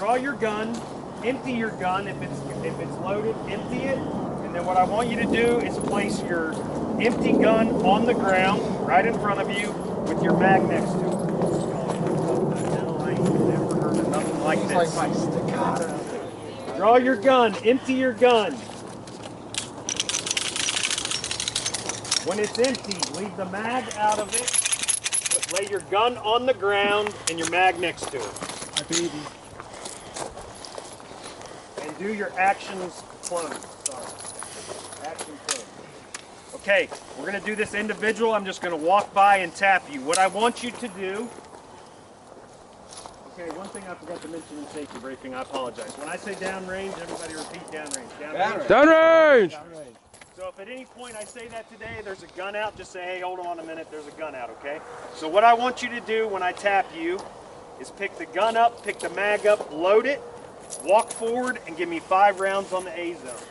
draw your gun, empty your gun. If it's loaded, empty it. And then what I want you to do is place your empty gun on the ground right in front of you with your mag next to it. I ain't never heard of nothing like this. Like my staccato. Draw your gun, empty your gun. When it's empty, leave the mag out of it. Lay your gun on the ground and your mag next to it. My baby. And do your actions close. Sorry. Action close. Okay, we're going to do this individual. I'm just going to walk by and tap you. What I want you to do... Okay, one thing I forgot to mention in safety briefing, I apologize. When I say downrange, everybody repeat downrange. Downrange. Downrange! Downrange. So if at any point I say that today, there's a gun out, just say, hey, hold on a minute, there's a gun out, okay? So what I want you to do when I tap you is pick the gun up, pick the mag up, load it, walk forward, and give me 5 rounds on the A zone. Do it,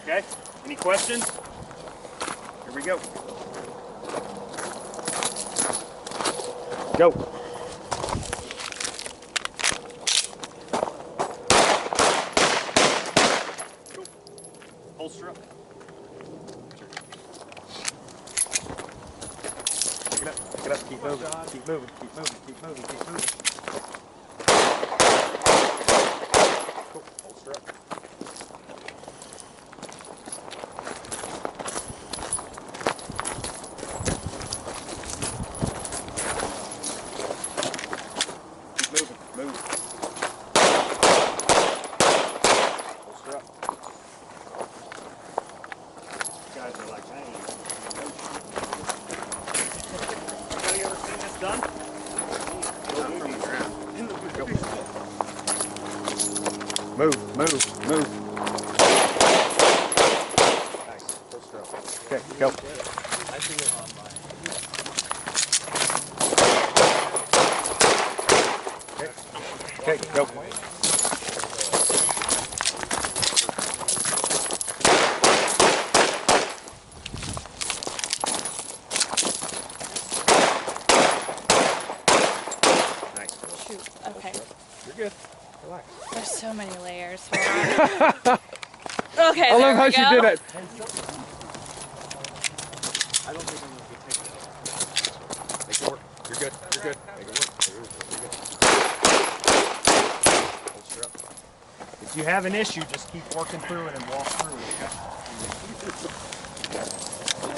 okay? Any questions? Here we go. Go. Go. Holster up. Pick it up, keep moving, keep moving, keep moving, keep moving, keep moving. Cool, holster up. Keep moving, move. Holster up. You guys are like, dang. Done? Move, move, move. Nice. Full stroke. Okay, go. I see it on my. Okay, go. Okay. You're good. Relax. There's so many layers. Okay, I love how she did it. I don't think I'm going to take it. Make it work. You're good. You're good. Make it work. You're good. Holster up. If you have an issue, just keep working through it and walk through it.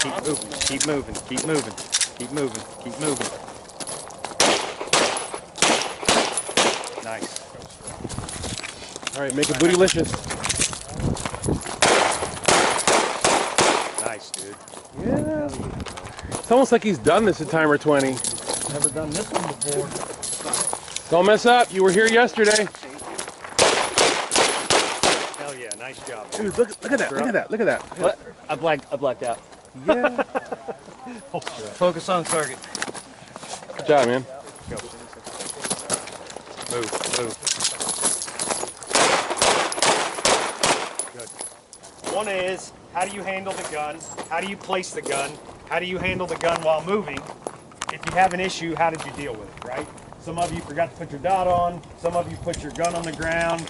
Keep moving. Keep moving. Keep moving. Keep moving. Keep moving. Nice. All right, make it bootylicious. Nice, dude. Yeah. It's almost like he's done this a time or 20. Never done this one before. Don't mess up. You were here yesterday. Hell yeah, nice job. Dude, look at that. Look at that. Look at that. What? I blacked out. Yeah. Focus on target. Good job, man. Go. Move, move. Good. One is, how do you handle the gun? How do you place the gun? How do you handle the gun while moving? If you have an issue, how did you deal with it, right? Some of you forgot to put your dot on. Some of you put your gun on the ground.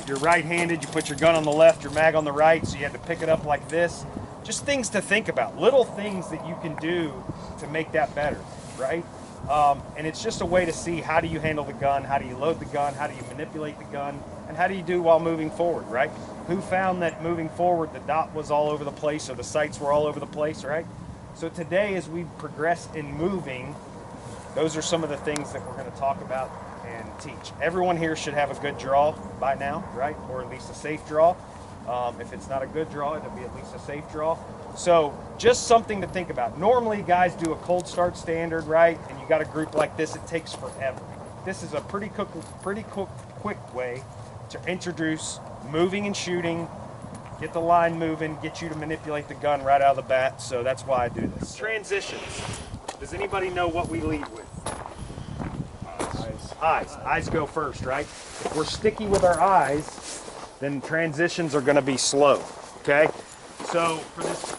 You're right-handed, you put your gun on the left, your mag on the right, so you had to pick it up like this. Just things to think about. Little things that you can do to make that better, right? And it's just a way to see how do you handle the gun, how do you load the gun, how do you manipulate the gun, and how do you do while moving forward, right? Who found that moving forward the dot was all over the place or the sights were all over the place, right? So today as we progress in moving, those are some of the things that we're going to talk about and teach. Everyone here should have a good draw by now, right? Or at least a safe draw. If it's not a good draw, it'll be at least a safe draw. So just something to think about. Normally guys do a cold start standard, right? And you got a group like this, it takes forever. This is a pretty quick way to introduce moving and shooting, get the line moving, get you to manipulate the gun right out of the bat. So that's why I do this. Transitions. Does anybody know what we lead with? Eyes. Eyes go first, right? If we're sticky with our eyes, then transitions are going to be slow, okay? So for this,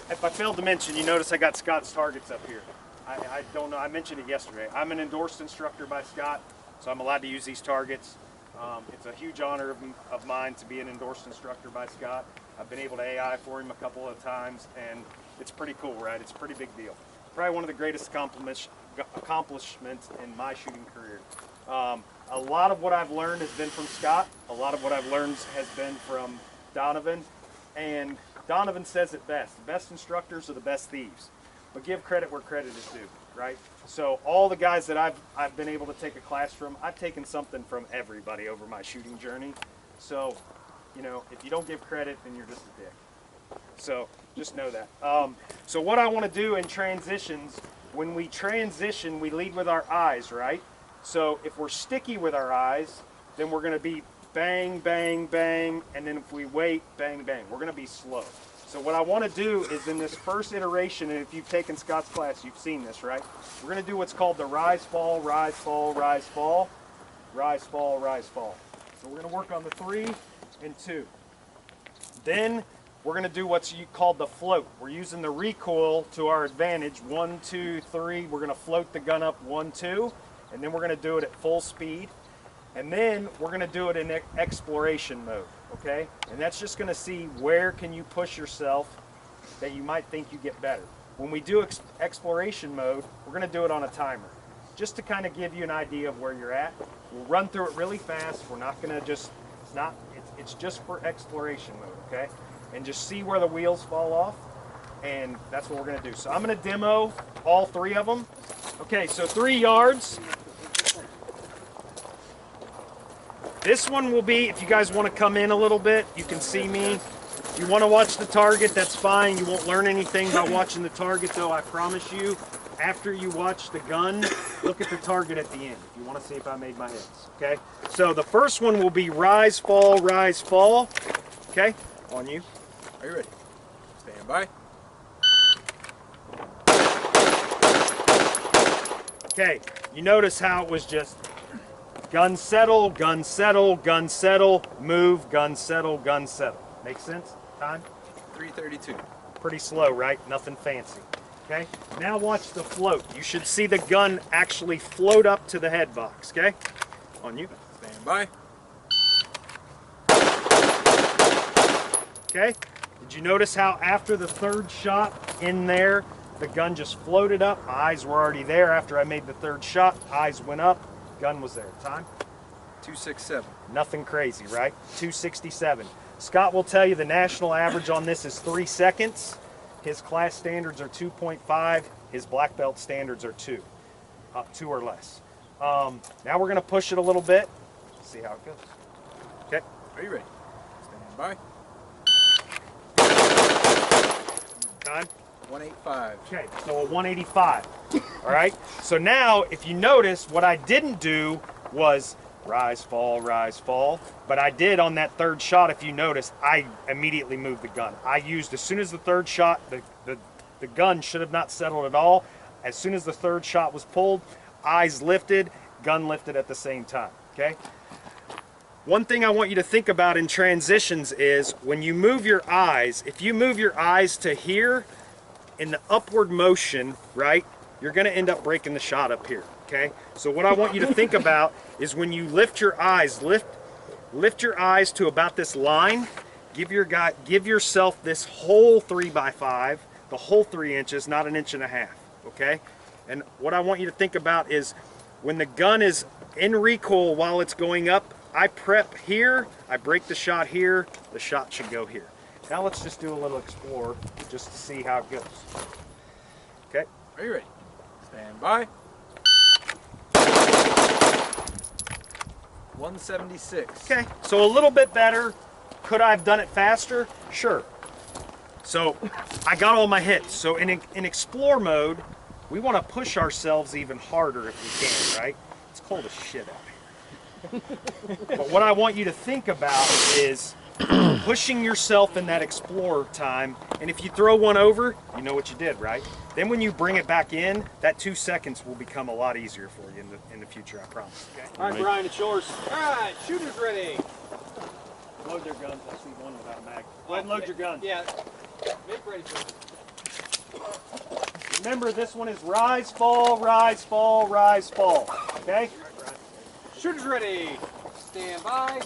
if I failed to mention, you notice I got Scott's targets up here. I don't know, I mentioned it yesterday. I'm an endorsed instructor by Scott, so I'm allowed to use these targets. It's a huge honor of mine to be an endorsed instructor by Scott. I've been able to AI for him a couple of times, and it's pretty cool, right? It's a pretty big deal. Probably one of the greatest accomplishments in my shooting career. A lot of what I've learned has been from Scott. A lot of what I've learned has been from Donovan. And Donovan says it best. The best instructors are the best thieves. But give credit where credit is due, right? So all the guys that I've been able to take a class from, I've taken something from everybody over my shooting journey. So, you know, if you don't give credit, then you're just a dick. So just know that. So what I want to do in transitions, when we transition, we lead with our eyes, right? So if we're sticky with our eyes, then we're going to be bang, bang, bang, and then if we wait, bang, bang. We're going to be slow. So what I want to do is in this first iteration, and if you've taken Scott's class, you've seen this, right? We're going to do what's called the rise, fall, rise, fall, rise, fall, rise, fall, rise, fall. So we're going to work on the 3 and 2. Then we're going to do what's called the float. We're using the recoil to our advantage. 1, 2, 3. We're going to float the gun up 1, 2, and then we're going to do it at full speed. And then we're going to do it in exploration mode, okay? And that's just going to see where can you push yourself that you might think you get better. When we do exploration mode, we're going to do it on a timer, just to kind of give you an idea of where you're at. We'll run through it really fast. We're not going to just, it's just for exploration mode, okay? And just see where the wheels fall off, and that's what we're going to do. So I'm going to demo all 3 of them. Okay, so 3 yards. This one will be, if you guys want to come in a little bit, you can see me. If you want to watch the target, that's fine. You won't learn anything by watching the target, though, I promise you. After you watch the gun, look at the target at the end if you want to see if I made my hits, okay? So the first one will be rise, fall, okay? On you. Are you ready? Stand by. Okay, you notice how it was just gun settle, gun settle, gun settle, move, gun settle, gun settle. Make sense? Time? 3:32. Pretty slow, right? Nothing fancy. Okay, now watch the float. You should see the gun actually float up to the head box, okay? On you. Stand by. Okay, did you notice how after the 3rd shot in there, the gun just floated up? My eyes were already there after I made the 3rd shot. Eyes went up, gun was there. Time? 267. Nothing crazy, right? 267. Scott will tell you the national average on this is 3 seconds. His class standards are 2.5. His black belt standards are 2 or less. Now we're going to push it a little bit. See how it goes. Okay. Are you ready? Stand by. Time? 185. Okay, so a 185. All right. So now, if you notice, what I didn't do was rise, fall, but I did on that 3rd shot. If you notice, I immediately moved the gun. I used, as soon as the 3rd shot, the gun should have not settled at all. As soon as the 3rd shot was pulled, eyes lifted, gun lifted at the same time, okay? One thing I want you to think about in transitions is when you move your eyes, if you move your eyes to here in the upward motion, right, you're going to end up breaking the shot up here, okay? So what I want you to think about is when you lift your eyes, lift your eyes to about this line, give yourself this whole 3x5, the whole 3 inches, not 1.5 inches, okay? And what I want you to think about is when the gun is in recoil while it's going up, I prep here, I break the shot here, the shot should go here. Now let's just do a little explore just to see how it goes. Okay? Are you ready? Stand by. 176. Okay, so a little bit better. Could I have done it faster? Sure. So I got all my hits. So in explore mode, we want to push ourselves even harder if we can, right? It's cold as shit out here. But what I want you to think about is pushing yourself in that explorer time, and if you throw one over, you know what you did, right? Then when you bring it back in, that 2 seconds will become a lot easier for you in the future, I promise. Okay? All right, Bryan, it's yours. All right, shooters ready. Load their guns. I see one without a mag. Go ahead and load your gun. Yeah, make ready for it. Remember, this one is rise, fall, rise, fall, rise, fall. Okay? Shooters ready. Stand by.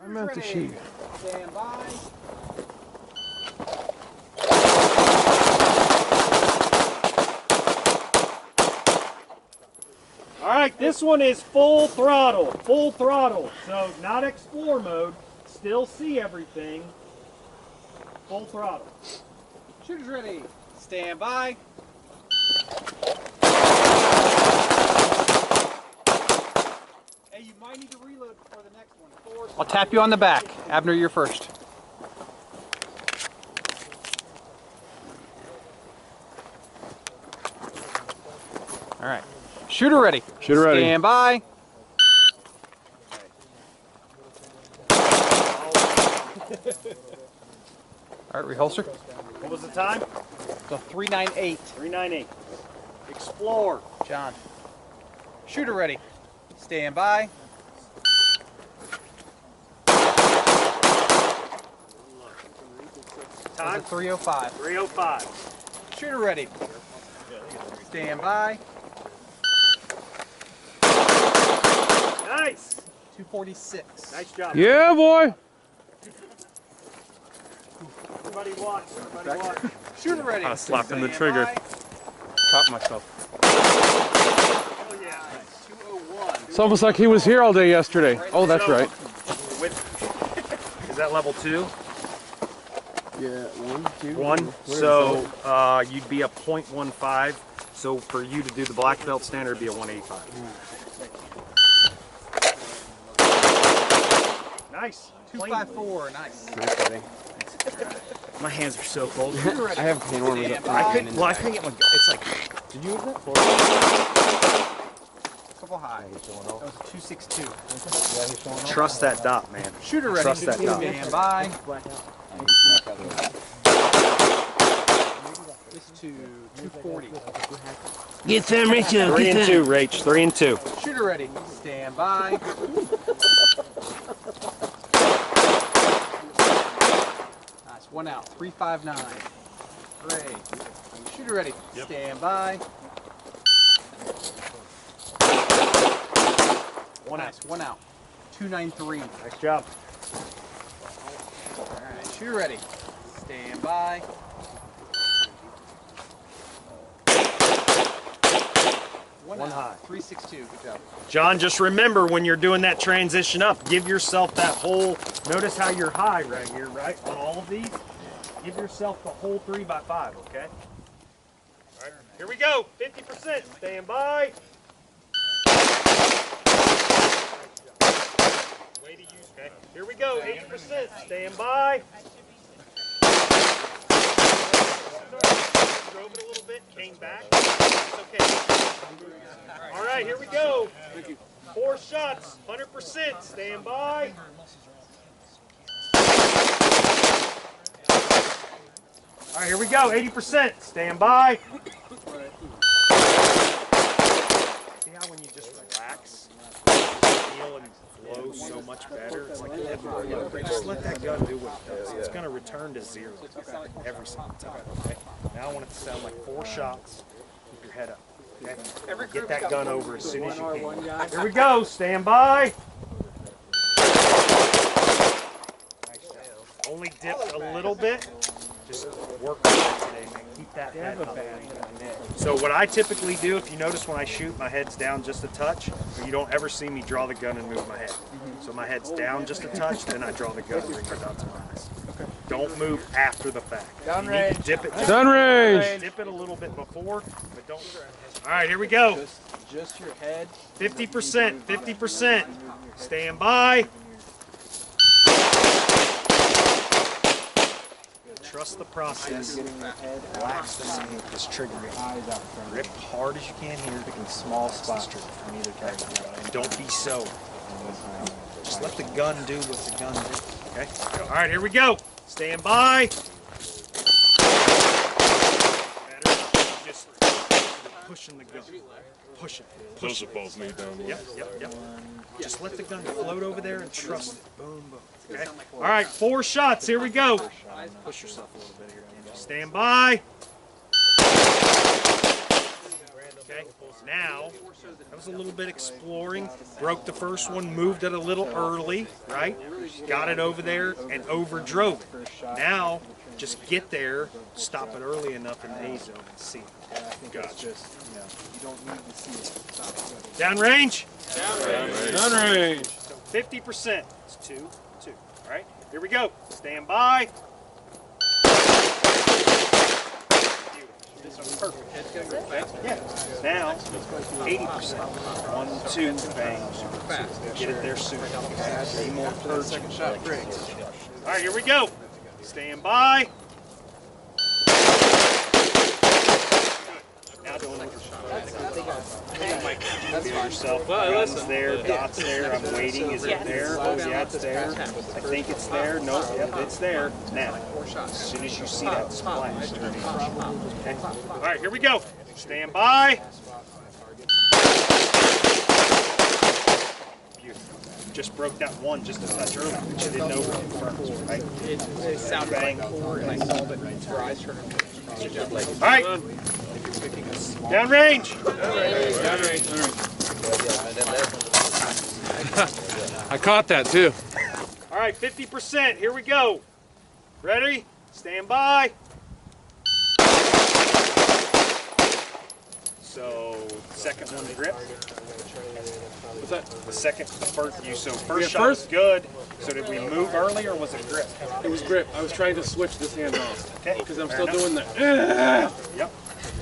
I meant to shoot. Stand by. All right, this one is full throttle, full throttle. So not explore mode, still see everything. Full throttle. Shooters ready. Stand by. Hey, you might need to reload before the next one. I'll tap you on the back. Abner, you're first. All right. Shooter ready. Shooter ready. Stand by. All right, reholster. What was the time? So 398. 398. Explore. John. Shooter ready. Stand by. Time? 305. 305. Shooter ready. Stand by. Nice. 246. Nice job. Yeah, boy. Everybody watch. Everybody watch. Shooter ready. I slapped in the Stand trigger. by. Caught myself. Oh yeah. 201. It's almost like he was here all day yesterday. Oh, that's right. Is that level 2? Yeah, 1, 2. 1. So you'd be a .15. So for you to do the black belt standard, it'd be a 185. Nice. 254. Nice. My hands are so cold. Shooter ready. I have pain warmers up to I couldn't get my. It's like. Did you use that? Couple high. That was a 262. Trust that dot, man. Shooter ready. Trust that dot. Stand by. This to 240. Get them, Rachel. 3 and 2, Rach. 3 and 2. Shooter ready. Stand by. Nice. One out. 359. Great. Shooter ready. Stand by. One out. Nice. One out. 293. Nice job. All right. Shooter ready. Stand by. One One out. high. 362. Good job. John, just remember when you're doing that transition up, give yourself that whole. Notice how you're high right here, right? On all of these. Give yourself the whole 3x5, okay? All right. Here we go. 50%. Stand by. Way to use. Okay. Here we go. 80%. Stand by. Drove it a little bit. Came back. It's okay. All right. Here we go. 4 shots. 100%. Stand by. All right, here we go. 80%. Stand by. See how when you just relax, feel and flow so much better? It's like just let that gun do what it does. It's going to return to 0 every single time. Okay. Now I want it to sound like 4 shots. Keep your head up. Okay. Get that gun over as soon as you can. Here we go. Stand by. Only dipped a little bit. Just work on it today, man. Keep that head up. So what I typically do, if you notice when I shoot, my head's down just a touch, but you don't ever see me draw the gun and move my head. So my head's down just a touch, then I draw the gun and bring it down to my eyes. Don't move after the fact. You need to dip it. Gun range. Dip it a little bit before, but don't. All right, here we go. Just your head. 50%, 50%. Stand by. Trust the process. Relax the scene. Just trigger it. Grip hard as you can here. Picking small spots from either target. And don't be so. Just let the gun do what the gun do. Okay? All right, here we go. Stand by. Just pushing the gun. Push it. Those are both me down there. Yep. Just let the gun float over there and trust it. Boom, boom. Okay? All right, 4 shots. Here we go. Push yourself a little bit here. Stand by. Okay. Now, that was a little bit exploring. Broke the first one, moved it a little early, right? Got it over there and overdrove it. Now, just get there, stop it early enough in the A zone and see. Gotcha. Downrange? Downrange. So 50%. It's 2, 2. All right, here we go. Stand by. This one's perfect. Yeah. Now, 80%. 1, 2, bang. Get it there sooner. Be more urgent. All right, here we go. Stand by. Now doing yourself. Gun's there, dot's there. I'm waiting. Is it there? Oh yeah, it's there. I think it's there. Nope. Yep, it's there. Now, as soon as you see that splash, turn it on. Okay. All right, here we go. Stand by. Beautiful. Just broke that one just a touch early, which you didn't know first, right? It sounded like cord, and I saw that your eyes turned. All right. Downrange. I caught that too. All right, 50%. Here we go. Ready? Stand by. So, second one grip. What's that? The first Yeah, shot was good. So did we move early or was it grip? It was grip. I was trying to switch this hand off Okay. because I'm fair still enough. doing that. Yep.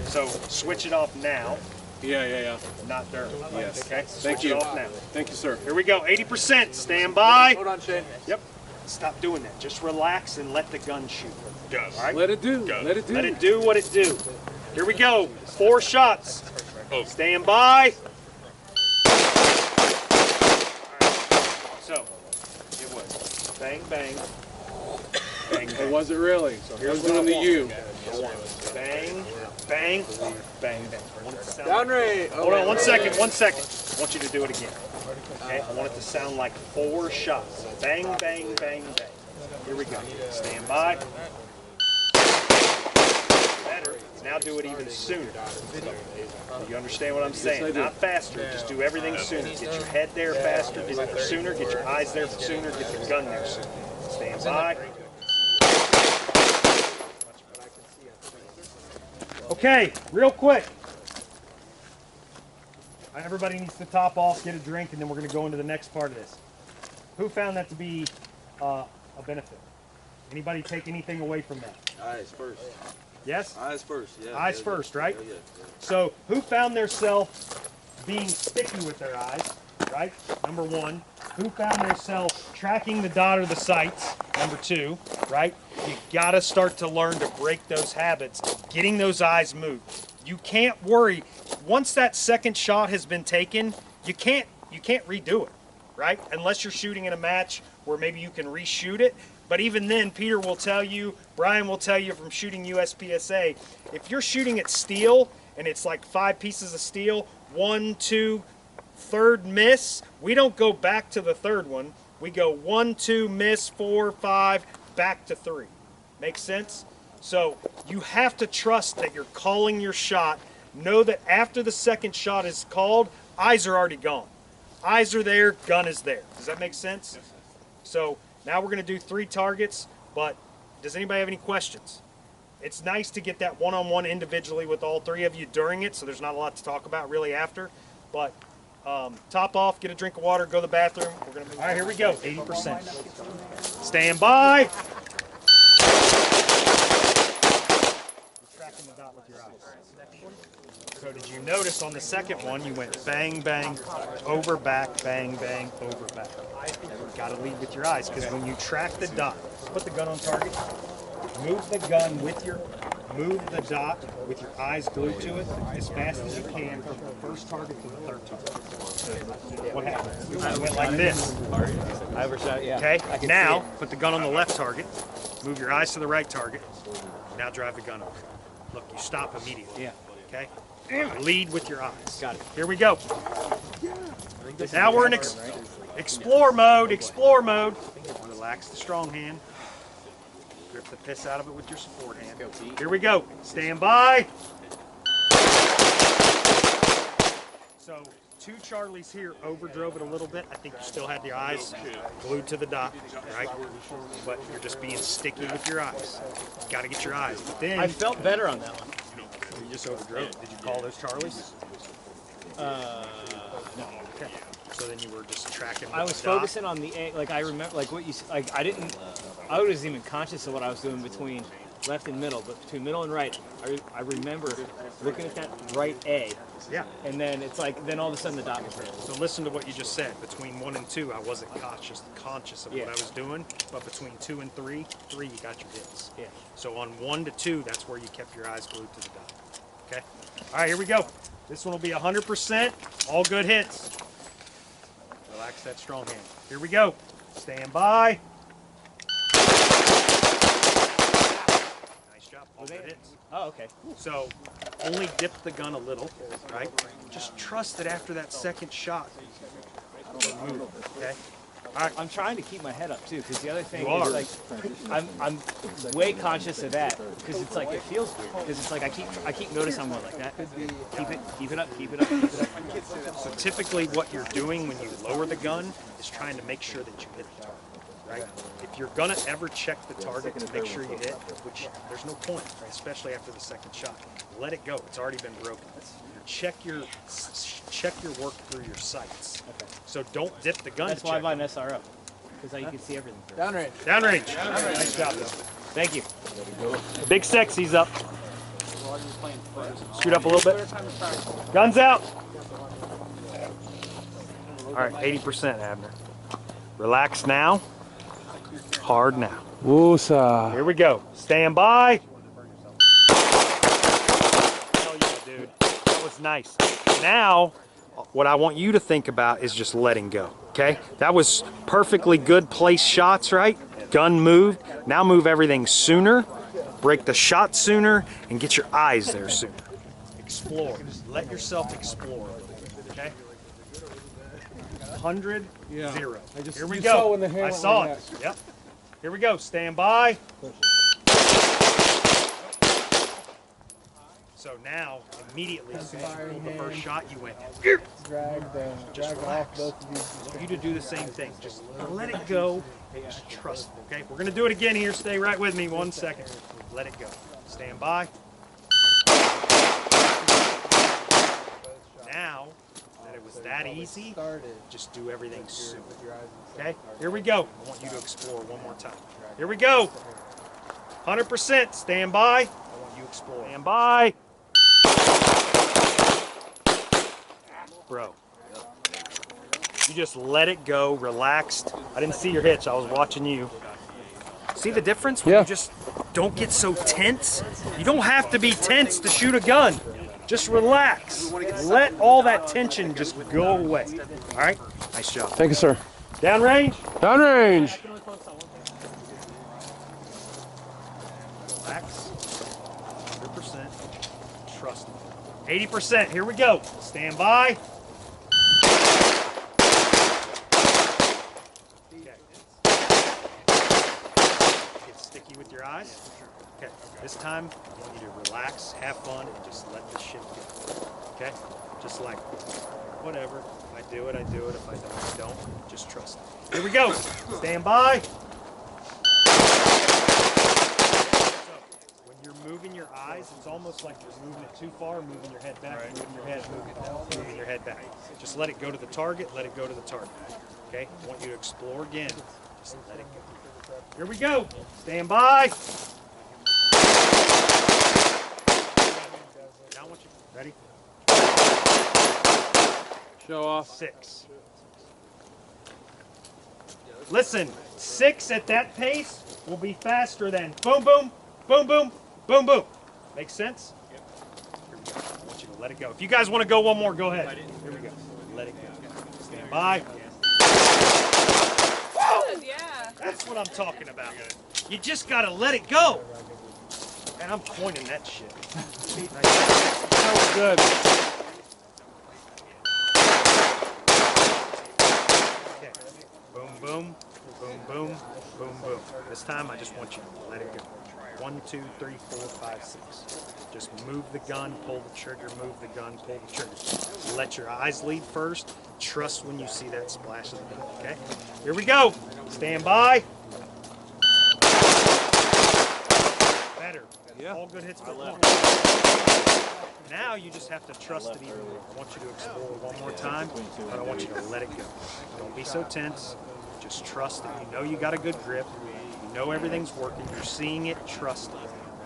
So switch it off now, Yeah. not there. Yes. Okay. Thank Switch you. it off now. Thank you, sir. Here we go. 80%. Stand by. Hold on, Shane. Yep. Stop doing that. Just relax and let the gun shoot. Go. All right. Let it do. Let it do. Let it do what it do. Here we go. 4 shots. Stand by. So, it was bang, bang, bang, Or bang. was it really? I was doing the U. Bang, bang, bang, bang. I want it to sound Downrange. Hold on, 1 second, 1 second. I want you to do it again. Okay, I want it to sound like 4 shots. Bang, bang, bang, bang. Here we go. Stand by. Better. Now do it even sooner. You understand what I'm saying? I do. Not faster. Just do everything sooner. Get your head there faster. Get it sooner. Get your eyes there sooner. Get the gun there sooner. Stand by. Okay, real quick. Everybody needs to top off, get a drink, and then we're going to go into the next part of this. Who found that to be a benefit? Anybody take anything away from that? Eyes first. Yes? Eyes first, yeah. Eyes first, right? Yeah. So, who found themselves being sticky with their eyes, right? Number 1. Who found themselves tracking the dot or the sights? Number 2, right? You gotta start to learn to break those habits, getting those eyes moved. You can't worry. Once that second shot has been taken, you can't redo it, right? Unless you're shooting in a match where maybe you can reshoot it. But even then, Peter will tell you, Bryan will tell you from shooting USPSA, if you're shooting at steel and it's like 5 pieces of steel, 1, 2, third miss, we don't go back to the third one. We go 1, 2, miss, 4, 5, back to 3. Make sense? So you have to trust that you're calling your shot. Know that after the second shot is called, eyes are already gone. Eyes are there, gun is there. Does that make sense? So now we're going to do 3 targets, but does anybody have any questions? It's nice to get that one-on-one individually with all 3 of you during it, so there's not a lot to talk about really after. But top off, get a drink of water, go to the bathroom. We're gonna move. All right, here we go. 80%. Stand by. You're tracking the dot with your eyes. So did you notice on the second one you went bang, bang, over, back, bang, bang, over, back. You've got to lead with your eyes because when you track the dot, put the gun on target, move the gun with your, move the dot with your eyes glued to it as fast as you can from the first target to the third target. What happened? It went like this. I overshot, yeah. Okay, now put the gun on the left target, move your eyes to the right target, now drive the gun over. Look, you stop immediately. Yeah. Okay? Lead with your eyes. Got it. Here we go. Now we're in explore mode, explore mode. Relax the strong hand. Grip the piss out of it with your support hand. Here we go. Stand by. two Charlies here overdrove it a little bit. I think you still had the eyes glued to the dot, right? But you're just being sticky with your eyes. You got to get your eyes. But then I felt better on that one. you just overdrove it. Did you call those Charlies? No. Okay. So then you were just tracking. I with was the dot. focusing on the, like I remember, like what you, like I wasn't even conscious of what I was doing between left and middle, but between middle and right, I remember looking at that right A, Yeah. and then it's like, then all of a sudden the dot was there. So listen to what you just said. Between 1 and 2, I wasn't conscious of Yeah. what I was doing. But between 2 and 3, you got your hits. Yeah. So on 1 to 2, that's where you kept your eyes glued to the dot. Okay. All right, here we go. This one will be 100%. All good hits. Relax that strong hand. Here we go. Stand by. Nice job. All good hits. Oh, okay. So only dip the gun a little, right? Just trust that after that second shot, it'll move, okay? All right. I'm trying to keep my head up too, because the other thing You are. is like, I'm way conscious of that, because it's like, it feels weird, because it's like I keep noticing I'm going like that. Keep it up. So typically what you're doing when you lower the gun is trying to make sure that you hit the target, right? If you're gonna ever check the target to make sure you hit, which there's no point, right? Especially after the second shot, let it go. It's already been broken. Check your work through your sights. Okay. So don't dip the gun. That's to why I check. buy an SRO, because you can see everything. Downrange. Downrange. Nice job, though. Thank you. Big Sexy's up. Scoot up a little bit. Guns out. All right, 80%, Abner. Relax now. Hard now. Woosa. Here we go. Stand by. Hell yeah, dude. That was nice. Now, what I want you to think about is just letting go, okay? That was perfectly good place shots, right? Gun moved. Now move everything sooner, break the shot sooner, and get your eyes there sooner. Explore. Let yourself explore, okay? 100, 0. Here we you go. saw when the hand I went saw like it. Yep. Here we go. Stand by. So now, immediately, as soon as you pulled the first shot, you went. Drag off both of these. I want you to do the same thing. Just let it go. Just trust it, okay? We're going to do it again here. Stay right with me 1 second. Let it go. Stand by. Now that it was that easy, just do everything soon. Okay? Here we go. I want you to explore one more time. Here we go. 100%. Stand by. I want you to explore. Stand by. Bro. You just let it go, relaxed. I didn't see your hitch. I was watching you. See the difference when Yeah. you just don't get so tense? You don't have to be tense to shoot a gun. Just relax. Let all that tension just go away. All right? Nice job. Thank you, sir. Downrange. Downrange. Relax. 100%. Trust me. 80%. Here we go. Stand by. Okay. Get sticky with your eyes. Okay. This time, I want you to relax, have fun, and just let this shit go. Okay? Just like, whatever. If I do it, I do it. If I don't, I don't. Just trust it. Here we go. Stand by. Moving your eyes, it's almost like you're moving it too far, moving your head back, moving your head, moving your head back. Just let it go to the target, let it go to the target. Okay? I want you to explore again. Just let it go. Here we go. Stand by. Now I want you. Ready? Show off. 6. Listen, 6 at that pace will be faster than boom, boom, boom, boom, boom, boom. Makes sense? Here we go. I want you to let it go. If you guys want to go one more, go ahead. Here we go. Let it go. Stand by. Whoa! Yeah. That's what I'm talking about. You just got to let it go. And I'm pointing that shit. That was good. Okay. Boom, boom, boom, boom, boom, boom. This time I just want you to let it go. 1, 2, 3, 4, 5, 6. Just move the gun, pull the trigger, move the gun, pull the trigger. Let your eyes lead first. Trust when you see that splash of the gun, okay? Here we go. Stand by. Better. Yeah. All good hits but one. Now you just have to trust it even more. I want you to explore one more time, but I want you to let it go. Don't be so tense. Just trust that you know you got a good grip. You know everything's working. You're seeing it. Trust it.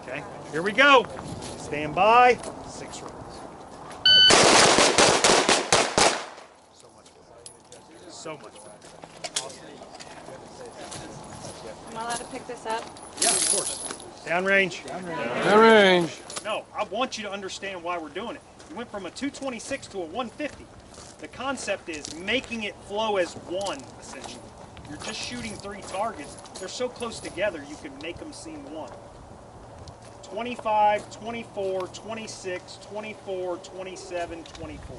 Okay? Here we go. Stand by. 6 rounds. So much better. So much better. Awesome. Am I allowed to pick this up? Yeah, of course. Downrange. Downrange. No, I want you to understand why we're doing it. You went from a 226 to a 150. The concept is making it flow as one, essentially. You're just shooting 3 targets. They're so close together, you can make them seem one. 25, 24, 26, 24, 27, 24.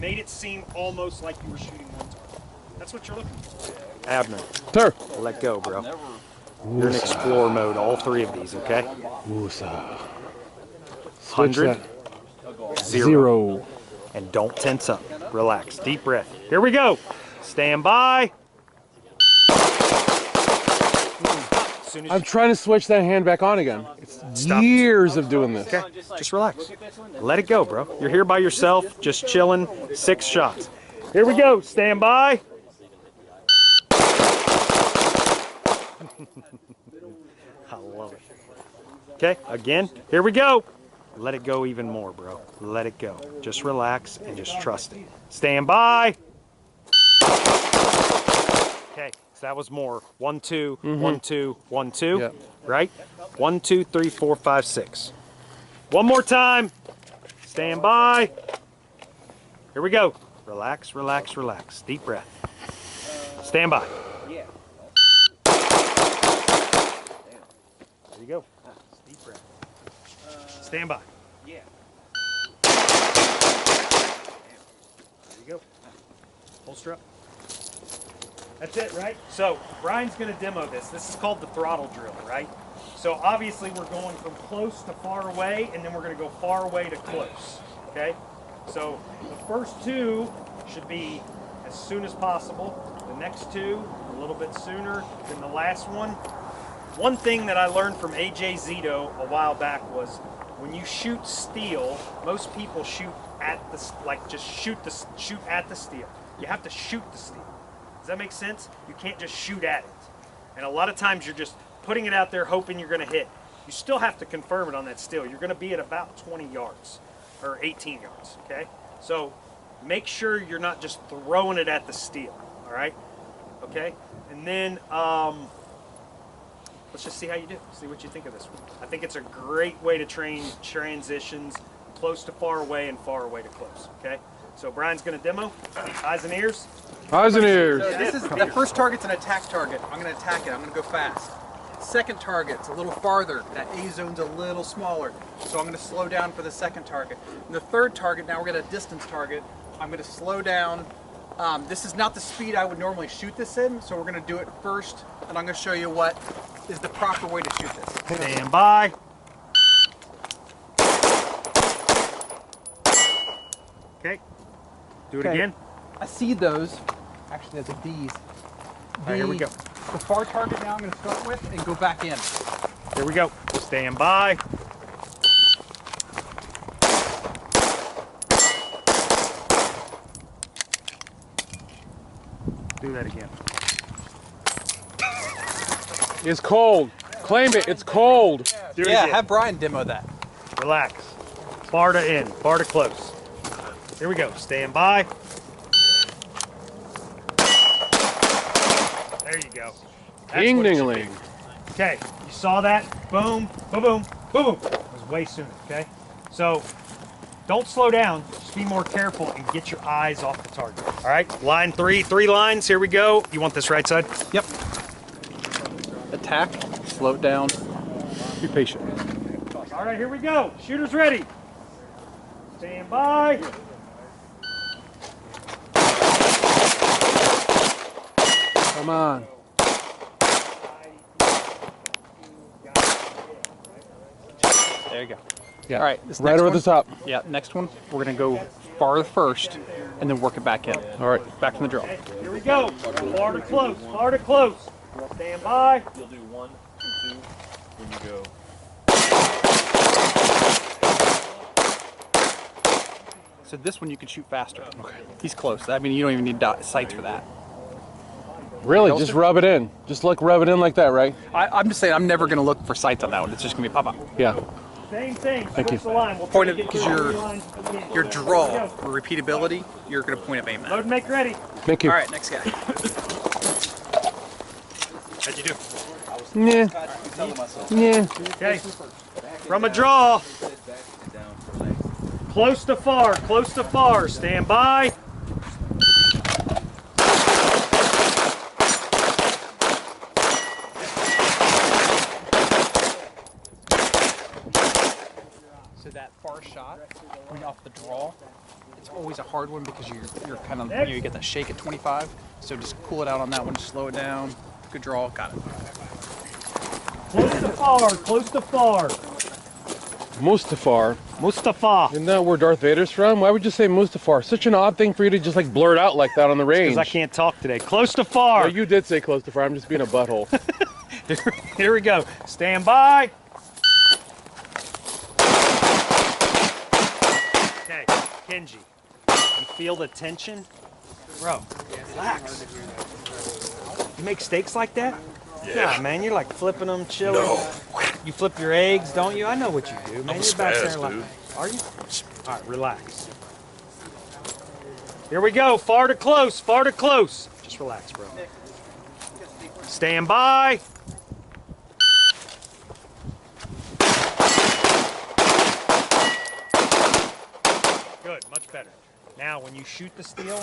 Made it seem almost like you were shooting one target. That's what you're looking for. Abner. Sir. Let go, bro. You're in explore mode, all 3 of these, okay? Woosah. 100, 0. And don't tense up. Relax. Deep breath. Here we go. Stand by. I'm trying to switch that hand back on again. It's years of doing this. Okay, just relax. Let it go, bro. You're here by yourself, just chilling. 6 shots. Here we go. Stand by. I love it. Okay, again. Here we go. Let it go even more, bro. Let it go. Just relax and just trust it. Stand by. Okay, so that was more. 1, 2, 1, 2, 1, 2. Yep. Right? 1, 2, 3, 4, 5, 6. One more time. Stand by. Here we go. Relax, relax, relax. Deep breath. Stand by. There you go. Deep breath. Stand by. There you go. Holster up. That's it, right? So Brian's going to demo this. This is called the throttle drill, right? So obviously we're going from close to far away, and then we're going to go far away to close, okay? So the first 2 should be as soon as possible. The next 2, a little bit sooner than the last one. One thing that I learned from AJ Zito a while back was when you shoot steel, most people shoot at the, just shoot at the steel. You have to shoot the steel. Does that make sense? You can't just shoot at it. And a lot of times you're just putting it out there hoping you're gonna hit. You still have to confirm it on that steel. You're gonna be at about 20 yards or 18 yards, okay? So make sure you're not just throwing it at the steel, all right? Okay? And then, let's just see how you do. See what you think of this one. I think it's a great way to train transitions, close to far away and far away to close, okay? So Brian's gonna demo, eyes and ears. Eyes and ears. So this is the first target's an attack target. I'm going to attack it. I'm going to go fast. Second target's a little farther. That A zone's a little smaller. So I'm going to slow down for the second target. And the third target, now we're going to distance target. I'm going to slow down. This is not the speed I would normally shoot this in, so we're going to do it first, and I'm going to show you what is the proper way to shoot this. Stand by. Okay. Do it again. I see those. Actually, that's a D's. All right, here we go. The far target now I'm going to start with and go back in. Here we go. Stand by. Do that again. It's cold. Claim it. It's cold. Do it Yeah, again. have Brian demo that. Relax. Far to in, far to close. Here we go. Stand by. There you go. That's Ding what it ding should ling. be. Okay, you saw that? Boom, boom, boom, boom. It was way sooner, okay? So don't slow down, just be more careful and get your eyes off the target. All right, line 3 lines, here we go. You want this right side? Yep. Attack, slow it down. Be patient. All right, here we go. Shooters ready. Stand by. Come on. There you go. Yeah. All right. This Right next over one, the top. Yeah. Next one, we're gonna go far first, and then work it back in. All right. Back from the drill. Here we go. Far to close. Far to close. Stand by. You'll do 1 and 2 when you go. So this one you can shoot faster. Okay. He's close. I mean, you don't even need sights for that. Really? Just rub it in. Just like rub it in like that, right? I'm just saying, I'm never gonna look for sights on that one. It's just gonna be pop up. Yeah. Same thing. Thank you. Switch the line. We'll Point try it to get because through your the line again. your draw Here we go. for repeatability. You're gonna point up aim at. Load and make ready. Thank you. All right, next guy. How'd you do? Yeah. Yeah. Okay. From a draw. Close to far. Close to far. Stand by. So that far shot, when off the draw, it's always a hard one because you're kind of you get that shake at 25. So just cool it out on that one, slow it down. Good draw, got it. Close to far. Close to far. Mustafar. Mustafa. Isn't that where Darth Vader's from? Why would you say Mustafar? Such an odd thing for you to just like blurt out like that on the range. Because I can't talk today. Close to far. Well, you did say close to far. I'm just being a butthole. Here we go. Stand by. Okay, Kenji. You feel the tension? Bro, relax. You make steaks like that? Yeah, man, you're like flipping them, chilling. No. You flip your eggs, don't you? I know what you do, man. You're back there like, are you? All right, relax. Here we go. Far to close, far to close. Just relax, bro. Stand by. Good, much better. Now, when you shoot the steel,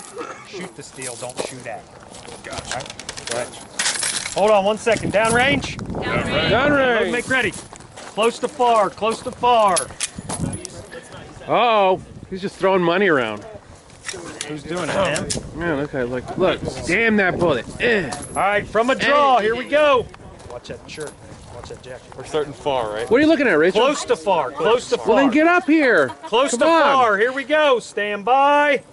don't shoot at it. Gotcha. All right? Go ahead. Hold on 1 second. Downrange. Downrange. Load, make ready. Close to far, close to far. Oh, he's just throwing money around. Who's doing it, man? Man, okay, look, damn that bullet. All right, from a draw, here we go. Watch that shirt. Watch that jacket. We're starting far, right? What are you looking at, Rachel? Close to far, close to far. Well, then get up here. Close Come to on. far, here we go. Stand by.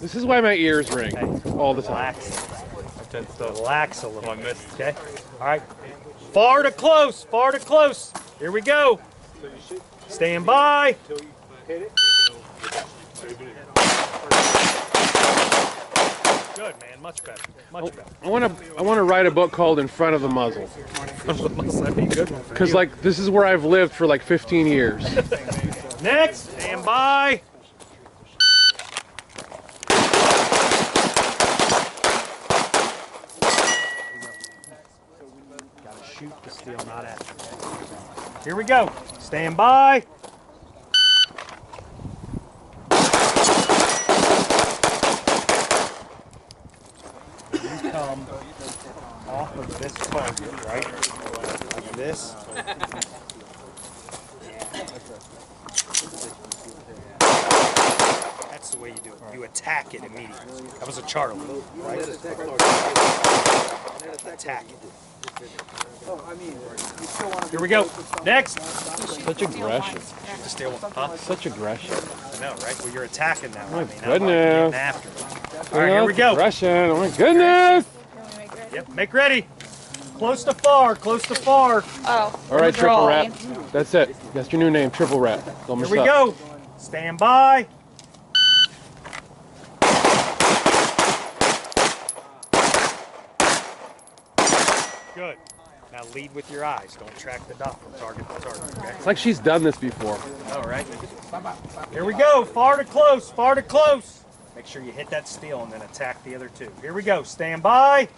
This is why my ears ring all the time. Relax. Relax a little. Okay. All right. Far to close. Far to close. Here we go. Stand by. Good, man. Much better. Much better. I want to write a book called In Front of the Muzzle. That'd be a good one for Because you. like this is where I've lived for like 15 years. Next. Stand by. Gotta shoot the steel, not at it. Here we go. Stand by. You come off of this target, right? Like this. That's the way you do it. You attack it immediately. That was a Charlie, right? Attack it. Here we go. Next. Such aggression. Shoot the steel one. Huh? Such aggression. I know, right? Well, you're attacking now. My I mean, I'm like goodness. getting after it. All right, here we go. Aggression. Oh my goodness. Yep, make ready. Close to far, close to far. Oh. All right, Triple drawing. Rat. That's it. That's your new name, Triple Rat. Don't Here mess we up. go. Stand by. Good. Now lead with your eyes. Don't track the dot from target to target, okay? It's like she's done this before. All right. Here we go. Far to close, far to close. Make sure you hit that steel and then attack the other two. Here we go. Stand by.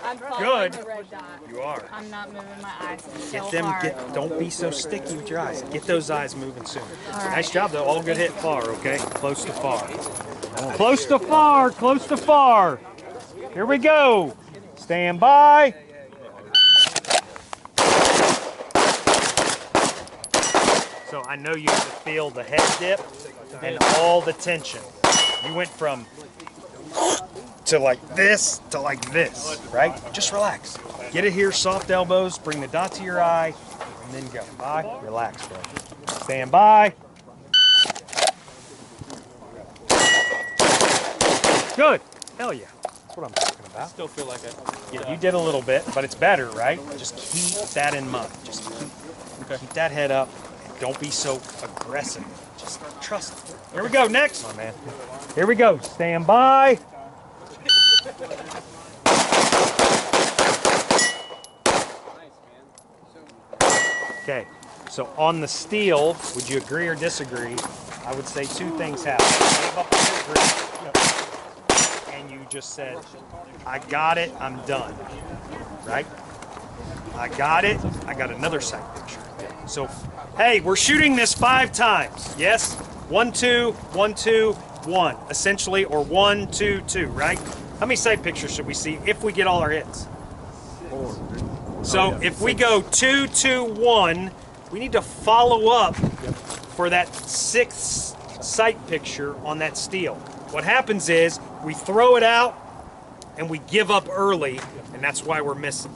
I'm following Good. the red dot. You are. I'm not moving my eyes so Get them. hard. Don't be so sticky with your eyes. Get those eyes moving soon. Nice job, though. All good hit far. Okay. Close to far. Close to far. Close to far. Here we go. Stand by. I know you have to feel the head dip and all the tension. You went from to like this, right? Just relax. Get it here, soft elbows, bring the dot to your eye, and then go. By, relax, bro. Stand by. Good. Hell yeah. That's what I'm talking about. Still feel like Yeah, you did a little bit, but it's better, right? Just keep that in mind. Just keep that head up and don't be so aggressive. Just trust it. Here we go. Next one, man. Here we go. Stand by. Okay, so on the steel, would you agree or disagree? I would say two things happen. You gave up on your grip, and you just said, I got it, I'm done, right? I got it, I got another sight picture. So, hey, we're shooting this 5 times, yes? 1, 2, 1, 2, 1, essentially, or 1, 2, 2, right? How many sight pictures should we see if we get all our hits? 4. So if we go 2, 2, 1, we need to follow up for that 6th sight picture on that steel. What happens is we throw it out and we give up early, and that's why we're missing.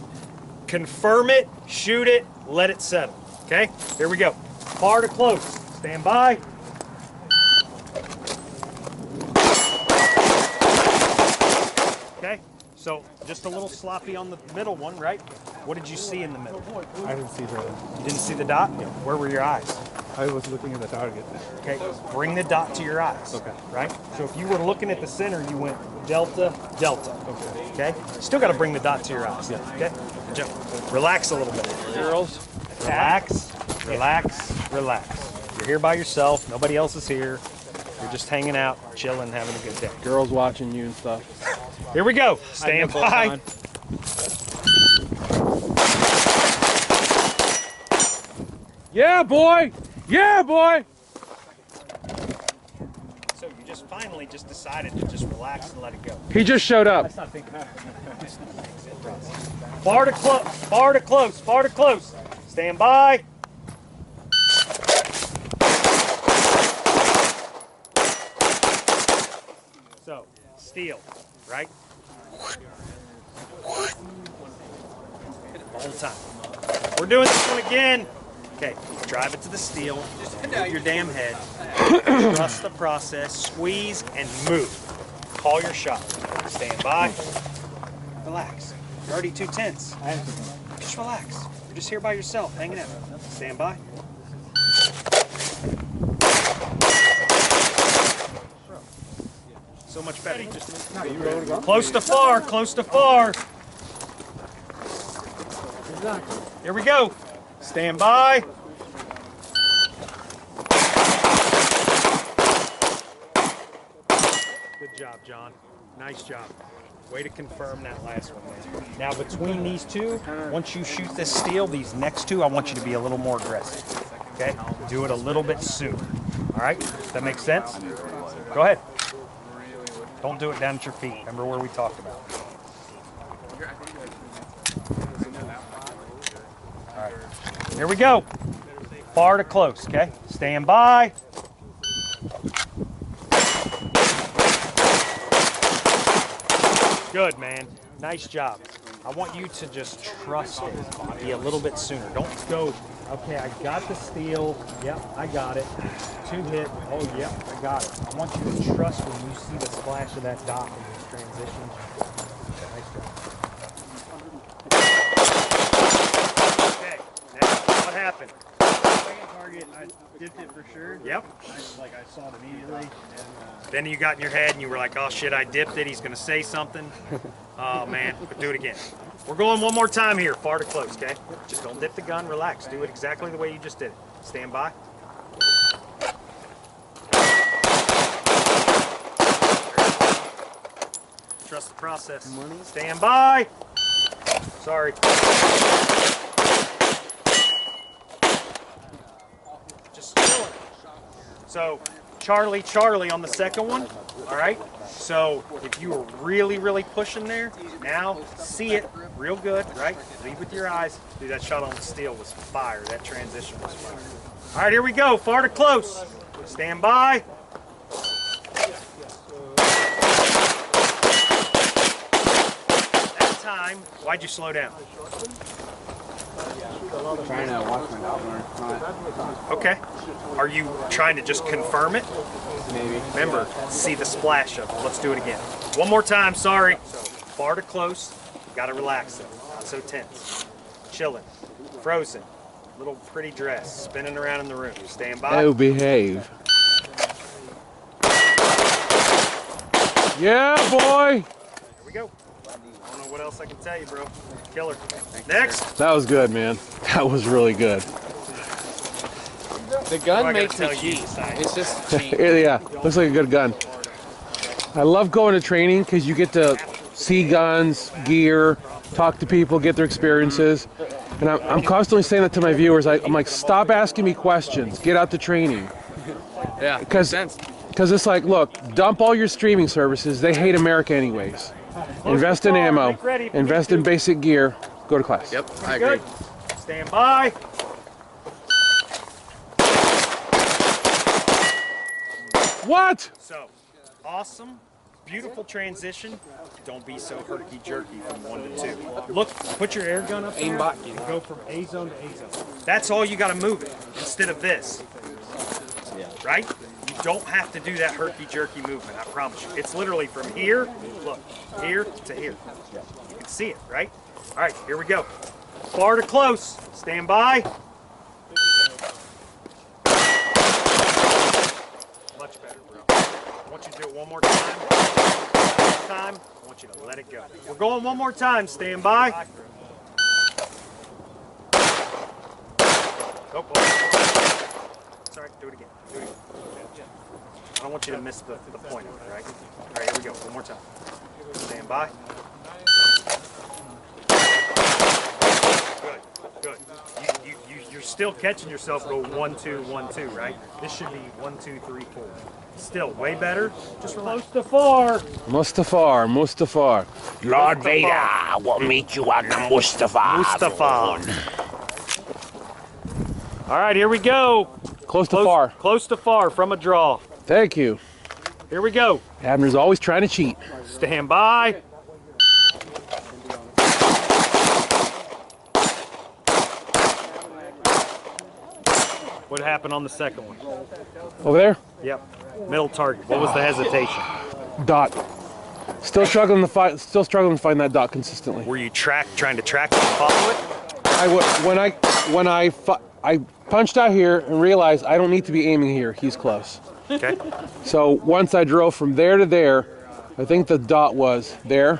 Confirm it, shoot it, let it settle. Okay, here we go. Far to close. Stand by. Okay, so just a little sloppy on the middle one, right? What did you see in the middle? I didn't see the. You didn't see the dot? Yeah. Where were your eyes? I was looking at the target. Okay, bring the dot to your eyes. Okay. Right? So if you were looking at the center, you went delta, delta. Okay. Still got to bring the dot to your eyes. Yeah. Okay. Good job. Relax a little bit. girls. Relax, relax, relax. You're here by yourself. Nobody else is here. You're just hanging out, chilling, having a good day. Girls watching you and stuff. Here we go. Stand by. Yeah, boy! Yeah, boy! So you just finally just decided to just relax and let it go. He just showed up. Far to close, far to close, far to close. Stand by. So, steel, right? All the time. We're doing this one again. Okay, drive it to the steel. Move your damn head. Trust the process. Squeeze and move. Call your shot. Stand by. Relax. You're already too tense. Just relax. You're just here by yourself, hanging out. Stand by. So much better. Close to far, close to far. Here we go. Stand by. Good job, John. Nice job. Way to confirm that last one, man. Now, between these two, once you shoot this steel, these next two, I want you to be a little more aggressive. Okay? Do it a little bit sooner. All right? Does that make sense? Go ahead. Don't do it down at your feet. Remember where we talked about. All right. Here we go. Far to close, okay? Stand by. Good, man. Nice job. I want you to just trust it. Be a little bit sooner. Don't go, okay, I got the steel. Yep, I got it. 2 hit. Oh, yep, I got it. I want you to trust when you see the splash of that dot in this transition. Nice job. Okay, now what happened? Second target, I dipped it for sure. Yep. I saw it immediately. And, Then you got in your head and you were like, oh shit, I dipped it. He's going to say something. Oh man, but do it again. We're going one more time here, far to close, okay? Just don't dip the gun, relax. Do it exactly the way you just did it. Stand by. Trust the process. Stand by. Sorry. Just chill it. So, Charlie, Charlie on the second one, all right? So, if you were really, really pushing there, now see it real good, right? Lead with your eyes. Dude, that shot on the steel was fire. That transition was fire. All right, here we go. Far to close. Stand by. That time, why'd you slow down? Trying to watch my dog learn. Okay. Are you trying to just confirm it? Maybe. Remember, see the splash of it. Let's do it again. One more time, sorry. Far to close. Gotta relax though. Not so tense. Chilling. Frozen. Little pretty dress. Spinning around in the room. Stand by. Oh, behave. Yeah, boy. Here we go. I don't know what else I can tell you, bro. Killer. Next. That was good, man. That was really good. The gun I gotta makes me tell you, cheat. Simon. It's just cheat. Yeah, looks like a good gun. I love going to training because you get to see guns, gear, talk to people, get their experiences. And I'm constantly saying that to my viewers. I'm like, stop asking me questions. Get out to training. Yeah, Because it's like, look, dump all your streaming services. They hate America anyways. Invest in ammo. Invest in basic gear. Go to class. Yep, I agree. Good. Stand by. What? So, awesome. Beautiful transition. Don't be so herky-jerky from 1 to 2. Look, put your air gun up there and go from A zone to A zone. That's all you got to move it instead of this. Right? You don't have to do that herky-jerky movement, I promise you. It's literally from here, look, here to here. You can see it, right? All right, here we go. Far to close. Stand by. Much better, bro. I want you to do it one more time. Next time, I want you to let it go. We're going one more time. Stand by. Oh, sorry, do it again. Do it again. I don't want you to miss the point of it, right? All right, here we go. One more time. Stand by. Good. You're still catching yourself go 1, 2, 1, 2, right? This should be 1, 2, 3, 4. Still way better. Just close to 4. Mustafar. Lord Vader will meet you on the Mustafar. All right, here we go. Close to far. Close to far from a draw. Thank you. Here we go. Abner's always trying to cheat. Stand by. What happened on the second one? Over there? Yep. Middle target. What was the hesitation? Dot. Still struggling to find that dot consistently. Were you trying to track it and follow it? I punched out here and realized I don't need to be aiming here. He's close. Okay. So once I drove from there to there, I think the dot was there.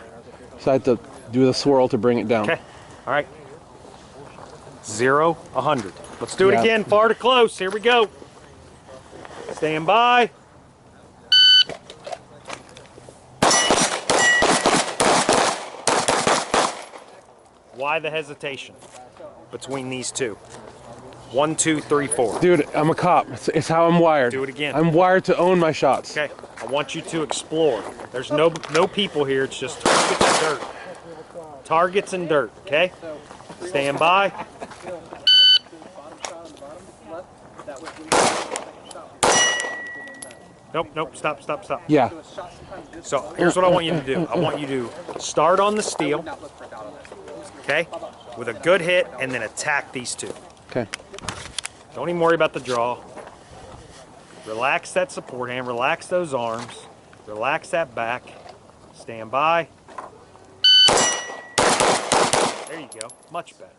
So I had to do the swirl to bring it down. Okay. All right. 0, 100. Let's do it Yeah. again. Far to close. Here we go. Stand by. Why the hesitation between these two? 1, 2, 3, 4. Dude, I'm a cop. It's how I'm wired. Do it again. I'm wired to own my shots. Okay. I want you to explore. There's no people here. It's just targets and dirt. Targets and dirt. Okay. Stand by. Nope. Stop. Yeah. So here's what I want you to do. I want you to start on the steel, okay, with a good hit, and then attack these two. Okay. Don't even worry about the draw. Relax that support hand, relax those arms, relax that back. Stand by. There you go. Much better.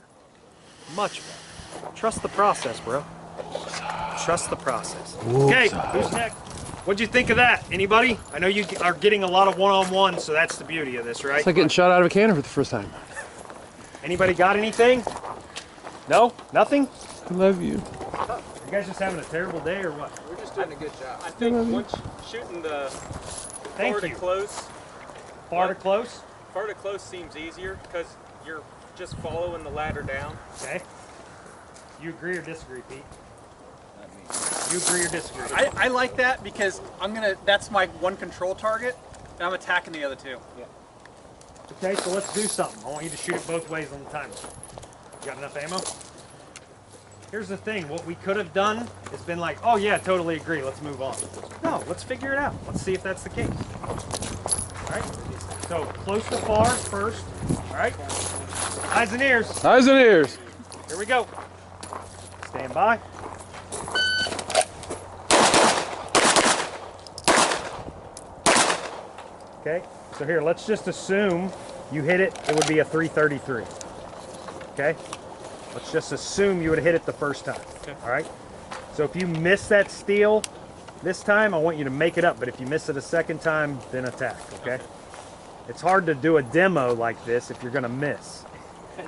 Much better. Trust the process, bro. Trust the process. Okay, who's next? What'd you think of that? Anybody? I know you are getting a lot of one-on-one, so that's the beauty of this, right? It's like getting shot out of a cannon for the first time. Anybody got anything? No? Nothing? I love you. You guys just having a terrible day or what? We're just doing a good job. I think once shooting the Thank far to you. close, Far to close? far to close seems easier because you're just following the ladder down. Okay. You agree or disagree, Pete? You agree or disagree? I like that because that's my one control target, and I'm attacking the other two. Okay, so let's do something. I want you to shoot it both ways on the timer. You got enough ammo? here's the thing. What we could have done is been like, oh yeah, totally agree. Let's move on. No, let's figure it out. Let's see if that's the case. All right. So close to far first. All right. Eyes and ears. Eyes and ears. Here we go. Stand by. Okay. So here, let's just assume you hit it. It would be a 333. Okay. Let's just assume you would hit it the first time. Okay. All right. So if you miss that steel this time, I want you to make it up. But if you miss it a second time, then attack. Okay. It's hard to do a demo like this if you're gonna miss. All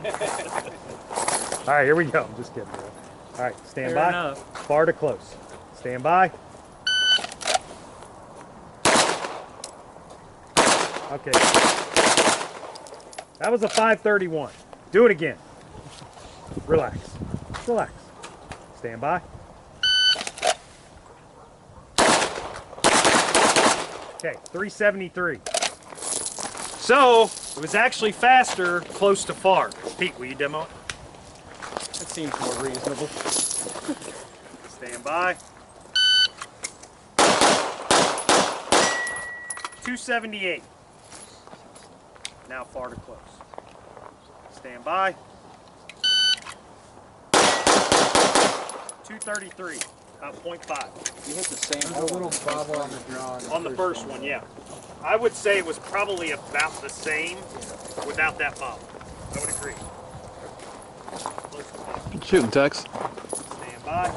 right, here we go. I'm just kidding, bro. All right, stand Fair by. enough. Far to close. Stand by. Okay. That was a 531. Do it again. Relax. Relax. Stand by. Okay, 373. So, it was actually faster close to far. Pete, will you demo it? That seems more reasonable. Stand by. 278. Now far to close. Stand by. 233. About 0.5. You hit the same little bobble on the drawing. On the first one, yeah. I would say it was probably about the same without that bobble. I would agree. Close to far. Shooting, Tex. Stand by.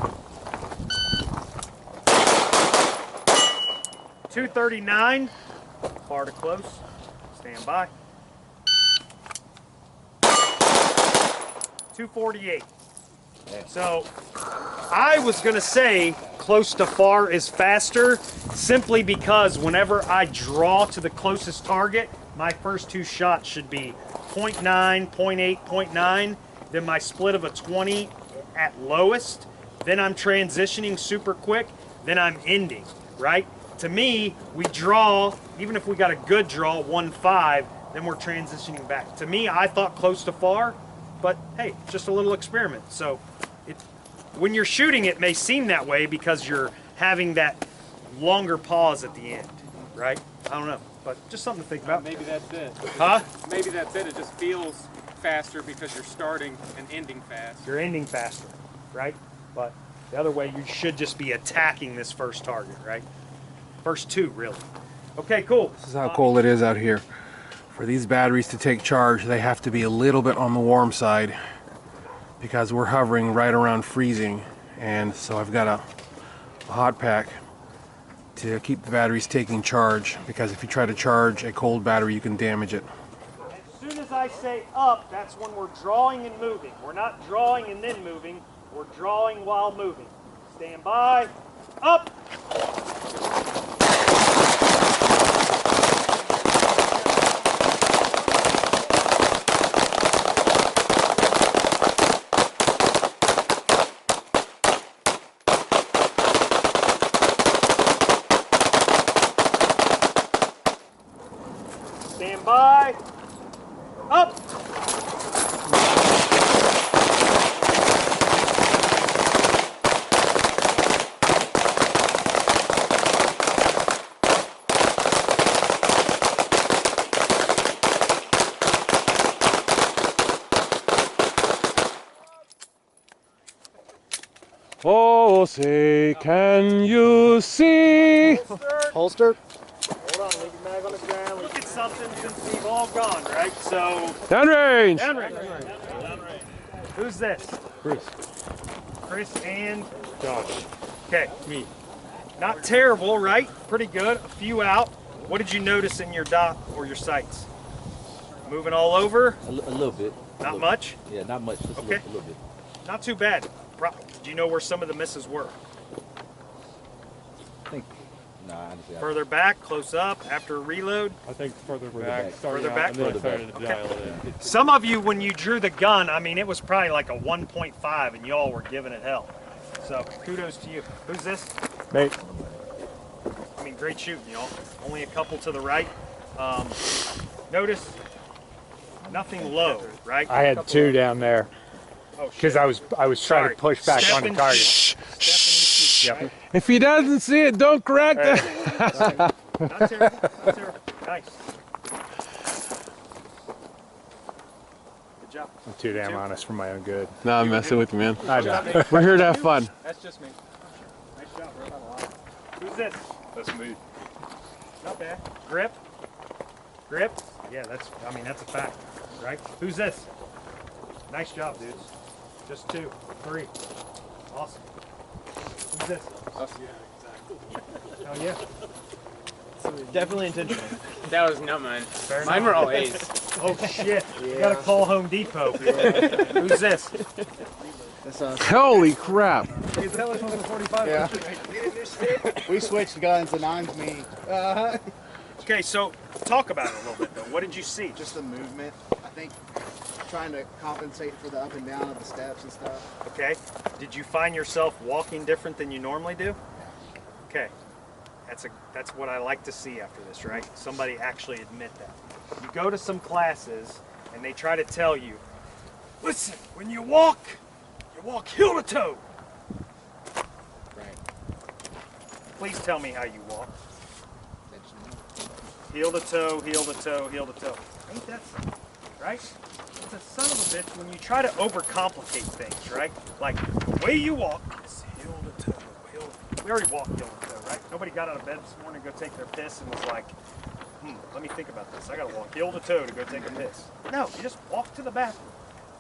239. Far to close. Stand by. 248. So I was going to say close to far is faster simply because whenever I draw to the closest target, my first two shots should be 0.9, 0.8, 0.9. Then my split of a 20 at lowest. Then I'm transitioning super quick. Then I'm ending, right? To me, we draw, even if we got a good draw, 1.5, then we're transitioning back. To me, I thought close to far, but hey, it's just a little experiment. So when you're shooting, it may seem that way because you're having that longer pause at the end, right? I don't know, but just something to think about. Maybe that's it. Huh? Maybe that's it. It just feels faster because you're starting and ending fast. You're ending faster, right? But the other way, you should just be attacking this first target, right? First two, really. Okay, cool. This is how cold it is out here. For these batteries to take charge, they have to be a little bit on the warm side because we're hovering right around freezing. And so I've got a hot pack to keep the batteries taking charge, because if you try to charge a cold battery, you can damage it. As soon as I say up, that's when we're drawing and moving. We're not drawing and then moving. We're drawing while moving. Stand by. Up. Stand by. Up. Oh, say, can you see? Holster? Hold on, leave your mag on the ground. Look at something since we've all gone, right? So, Downrange! downrange. Who's this? Chris. Chris and Josh. Okay, me. Not terrible, right? Pretty good. A few out. What did you notice in your dot or your sights? Moving all over? A little bit. Not much? Yeah, not much. Just Okay. a little bit. Not too bad. Do you know where some of the misses were? I think. Nah, honestly. Further back, close up, after a reload? I think further back. Further back? And then I Further started back. to dial it in. Some of you, when you drew the gun, I mean, it was probably like a 1.5 and y'all were giving it hell. So kudos to you. Who's this? Mate. I mean, great shooting, y'all. Only a couple to the right. Notice nothing low, right? I had two down there. Because I was trying to push back Step on the and target. shoot. Step and shoot. Yep. If he doesn't see it, don't correct it. Not terrible. Not terrible. Nice. Good job. I'm too damn honest for my own good. No, I'm messing with you, man. I know. We're here to have fun. That's just me. Nice job, bro. Who's this? That's me. Not bad. Grip. Grip. Yeah, that's a fact, right? Who's this? Nice job, dudes. Just 2, 3. Awesome. Who's this? Hell yeah. Definitely intentional. That was not mine. Fair Mine enough. were all A's. Oh shit. You gotta call Home Depot. Who's this? Holy crap. Yeah. We switched guns, and mine's me. Okay, so talk about it a little bit though. What did you see? Just the movement. I think trying to compensate for the up and down of the steps and stuff. Okay. Did you find yourself walking different than you normally do? Okay. That's what I like to see after this, right? Somebody actually admit that. You go to some classes and they try to tell you, listen, when you walk heel to toe. Right. Please tell me how you walk. Heel to toe, heel to toe, heel to toe. Ain't that something, right? It's a son of a bitch when you try to overcomplicate things, right? Like, the way you walk is heel to toe, heel to toe. We already walked heel to toe, right? Nobody got out of bed this morning to go take their piss and was like, let me think about this. I gotta walk heel to toe to go take a piss. No, you just walk to the bathroom.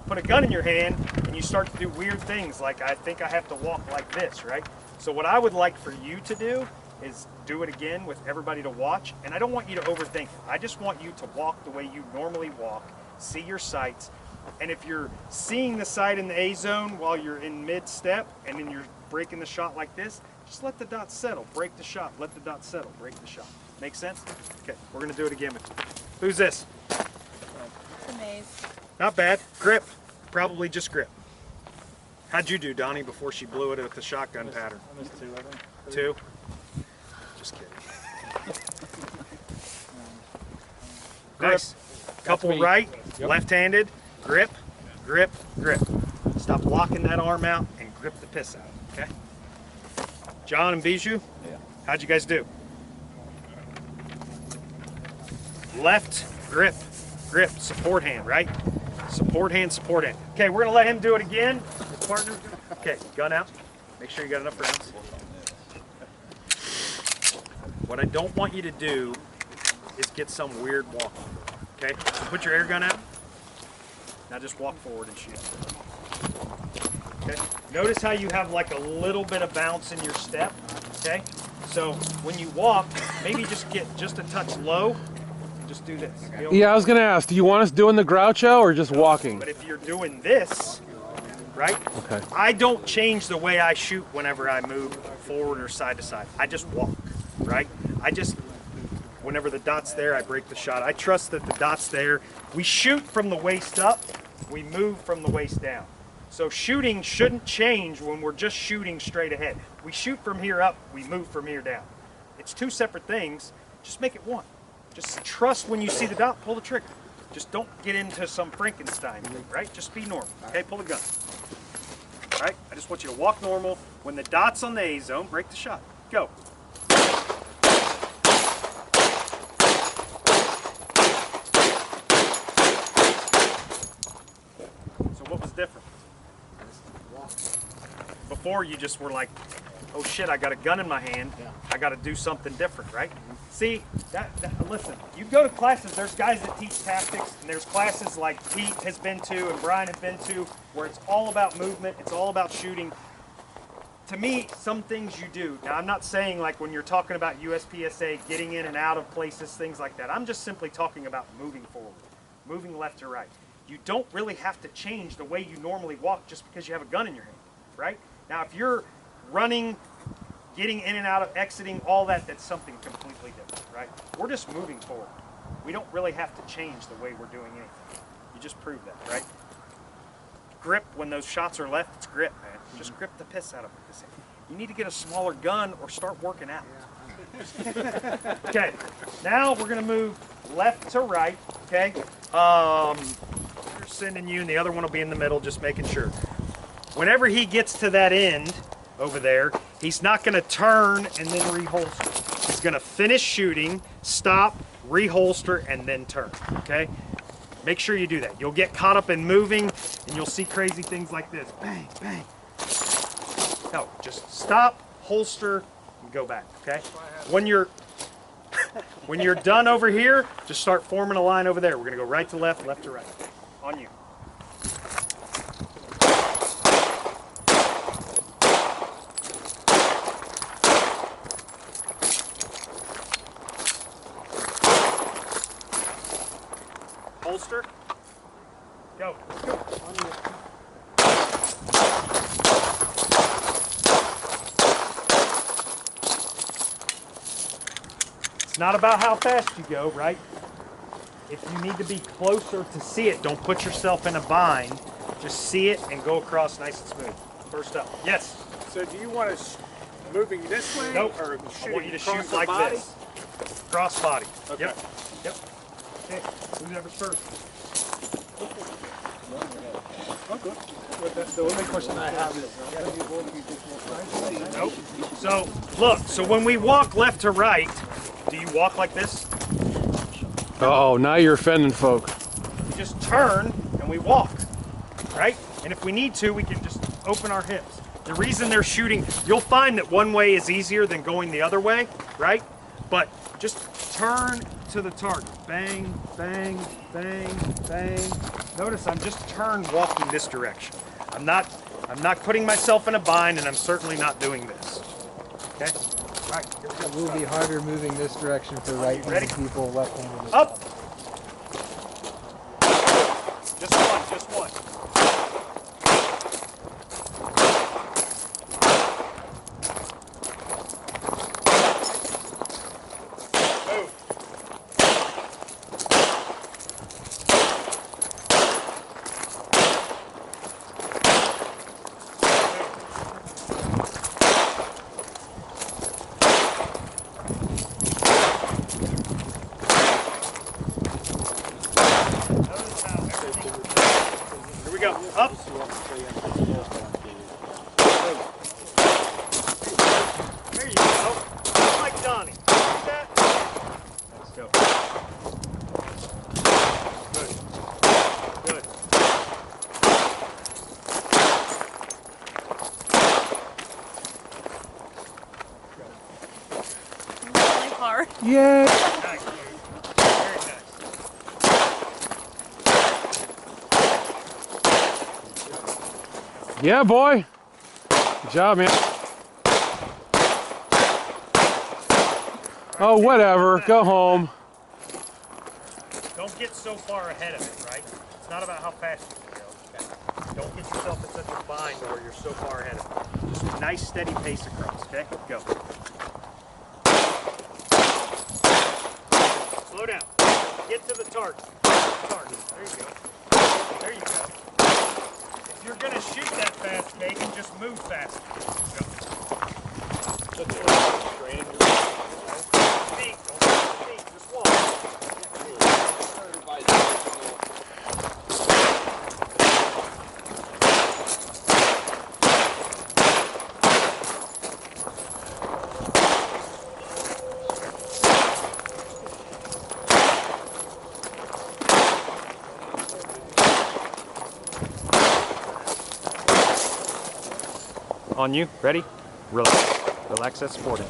Put a gun in your hand and you start to do weird things like, I think I have to walk like this, right? So what I would like for you to do is do it again with everybody to watch, and I don't want you to overthink it. I just want you to walk the way you normally walk, see your sights, and if you're seeing the sight in the A zone while you're in mid-step and then you're breaking the shot like this, just let the dot settle, break the shot, let the dot settle, break the shot. Make sense? Okay, we're gonna do it again with you. Who's this? It's a maze. Not bad. Grip. Probably just grip. How'd you do, Donnie, before she blew it with the shotgun pattern? I missed 2, I think. 2? Just kidding. Nice. Couple me. right, Yep. left-handed, grip, grip, grip. Stop locking that arm out and grip the piss out, okay? John and Bijou? Yeah. How'd you guys do? Left, grip, grip, support hand, right? Support hand, support hand. Okay, we're gonna let him do it again. His partner. Okay, gun out. Make sure you got enough rounds. What I don't want you to do is get some weird walk. Okay, so put your air gun out. Now just walk forward and shoot. Okay, notice how you have like a little bit of bounce in your step. Okay, so when you walk, maybe just get just a touch low. Just do this. Yeah, I was going to ask, do you want us doing the Groucho or just walking? But if you're doing this, right? Okay. I don't change the way I shoot whenever I move forward or side to side. I just walk, right? Whenever the dot's there, I break the shot. I trust that the dot's there. We shoot from the waist up, we move from the waist down. So shooting shouldn't change when we're just shooting straight ahead. We shoot from here up, we move from here down. It's 2 separate things, just make it one. Just trust when you see the dot, pull the trigger. Just don't get into some Frankenstein thing, right? Just be normal, okay? Pull the gun, right? I just want you to walk normal. When the dot's on the A zone, break the shot. Go. So what was different? Before you just were like, oh shit, I got a gun in my hand. I got to do something different, right? See, listen, you go to classes, there's guys that teach tactics, and there's classes like Pete has been to and Brian has been to, where it's all about movement, it's all about shooting. To me, some things you do, now I'm not saying like when you're talking about USPSA, getting in and out of places, things like that. I'm just simply talking about moving forward, moving left to right. You don't really have to change the way you normally walk just because you have a gun in your hand, right? Now, if you're running, getting in and out of, exiting, all that, that's something completely different, right? We're just moving forward. We don't really have to change the way we're doing anything. You just prove that, right? Grip, when those shots are left, it's grip, man. Just grip the piss out of it. You need to get a smaller gun or start working out. Okay, now we're gonna move left to right, okay? We're sending you, and the other one will be in the middle, just making sure. whenever he gets to that end over there, he's not going to turn and then reholster. He's going to finish shooting, stop, reholster, and then turn, okay? Make sure you do that. You'll get caught up in moving, and you'll see crazy things like this. Bang, bang. No, just stop, holster, and go back, okay? When you're done over here, just start forming a line over there. We're going to go right to left, left to right. On you. Holster. Go. It's not about how fast you go, right? If you need to be closer to see it, don't put yourself in a bind. Just see it and go across nice and smooth. First up. Yes. So do you want us moving this way? Nope. Or I want you to across shoot the like body? this. Cross body. Okay. Yep. Yep. Okay. Whoever's first. Okay. But the only question I have is, Nope. So, look, so when we walk left to right, do you walk like this? Oh, now you're offending folk. We just turn and we walk, right? And if we need to, we can just open our hips. The reason they're shooting, you'll find that one way is easier than going the other way, right? But just turn to the target. Bang, bang, bang, bang. Notice I'm just walking this direction. I'm not putting myself in a bind, and I'm certainly not doing this. Okay? All right, here we go. It will be harder moving this direction for right-handed people, left-handed. Up. Just one, just one. Move. Here we go. Up. There you go. Just like Johnny. See that? Let's go. Good. Good. Really hard. Yay! Nice, dude. Very nice. Yeah, boy. Good job, man. Oh, whatever. Go home. Don't get so far ahead of it, right? It's not about how fast you can go. Okay? Don't get yourself in such a bind where you're so far ahead of it. Just a nice, steady pace across, okay? Go. Slow down. Get to the target. Target. There you go. There you go. If you're going to shoot that fast, Kagan, just move faster. Go. Feet. Don't move your feet. Just walk. On you. Ready? Relax. Relax that sporting.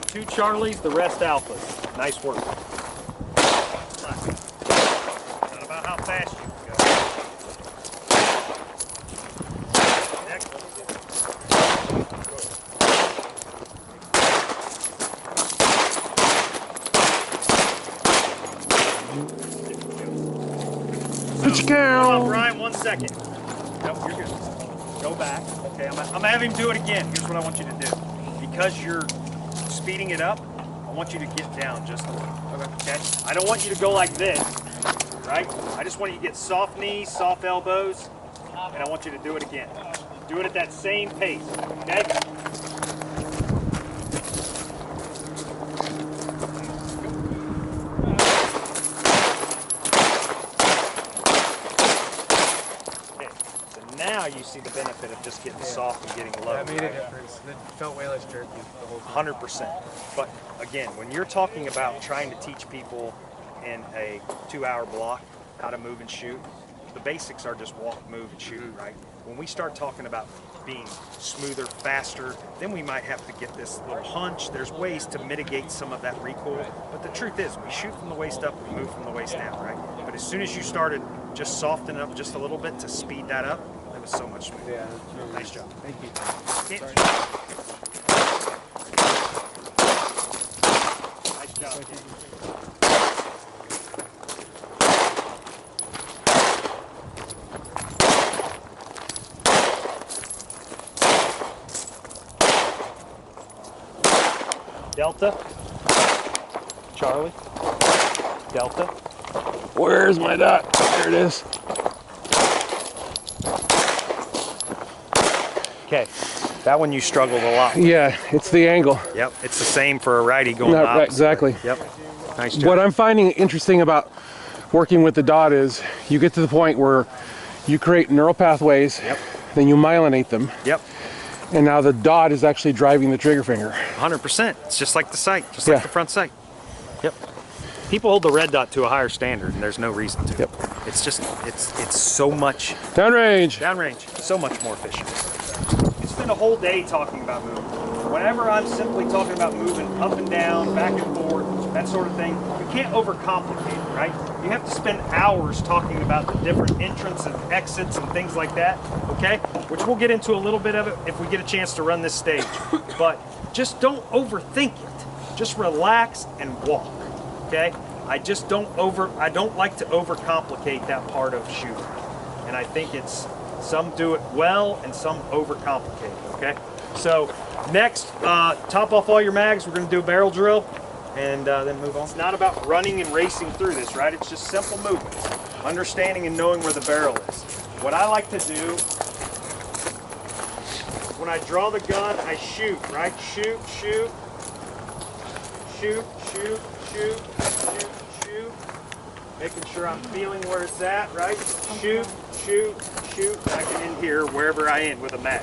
Two Charlies, the rest Alphas. Nice work. It's not about how fast you can go. Next one. Put your Hold on, Bryan, 1 second. Nope, you're good. Go back. Okay, I'm gonna have him do it again. Here's what I want you to do. Because you're speeding it up, I want you to get down just a little. Okay? I don't want you to go like this, right? I just want you to get soft knees, soft elbows, and I want you to do it again. Do it at that same pace, okay? Now you see the benefit of just getting soft and getting low. That made a difference. It felt way less jerky the whole time. 100%. But again, when you're talking about trying to teach people in a 2-hour block how to move and shoot, the basics are just walk, move, and shoot, right? When we start talking about being smoother, faster, then we might have to get this little hunch. There's ways to mitigate some of that recoil. But the truth is, we shoot from the waist up, we move from the waist down, right? But as soon as you started just softening up just a little bit to speed that up, it was so much smoother. Yeah, that's really Nice job. Thank you. Nice job. Delta, Charlie, Delta. Where's my dot? There it is. Okay, that one you struggled a lot with. Yeah, it's the angle. Yep, it's the same for a righty going Not the right, opposite. exactly. Yep, nice job. What I'm finding interesting about working with the dot is you get to the point where you create neural pathways, Yep. then you myelinate them, Yep, and now the dot is actually driving the trigger finger. 100%. It's just like the sight, just Yeah. like the front sight. Yep. People hold the red dot to a higher standard, and there's no reason to. Yep. It's just, it's so much Downrange. downrange, so much more efficient. We spend a whole day talking about movement. Whenever I'm simply talking about moving up and down, back and forth, that sort of thing, you can't overcomplicate it, right? You have to spend hours talking about the different entrance and exits and things like that, okay? Which we'll get into a little bit of it if we get a chance to run this stage. But just don't overthink it. Just relax and walk, okay? I don't like to overcomplicate that part of shooting. And I think some do it well and some overcomplicate it, okay? So next, top off all your mags. We're gonna do a barrel drill and then move on. It's not about running and racing through this, right? It's just simple movements, understanding and knowing where the barrel is. What I like to do, when I draw the gun, I shoot, right? Shoot, shoot, shoot, shoot, shoot, shoot, shoot. Making sure I'm feeling where it's at, right? Shoot, shoot, shoot, back and in here, wherever I end with a mag.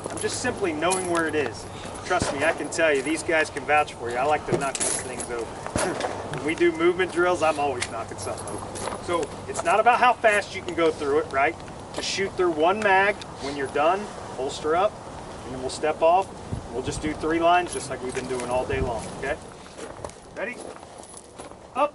I'm just simply knowing where it is. Trust me, I can tell you, these guys can vouch for you. I like to knock these things over. When we do movement drills, I'm always knocking something over. So it's not about how fast you can go through it, right? Just shoot through one mag. When you're done, holster up, and then we'll step off. We'll just do 3 lines, just like we've been doing all day long, okay? Ready? Up.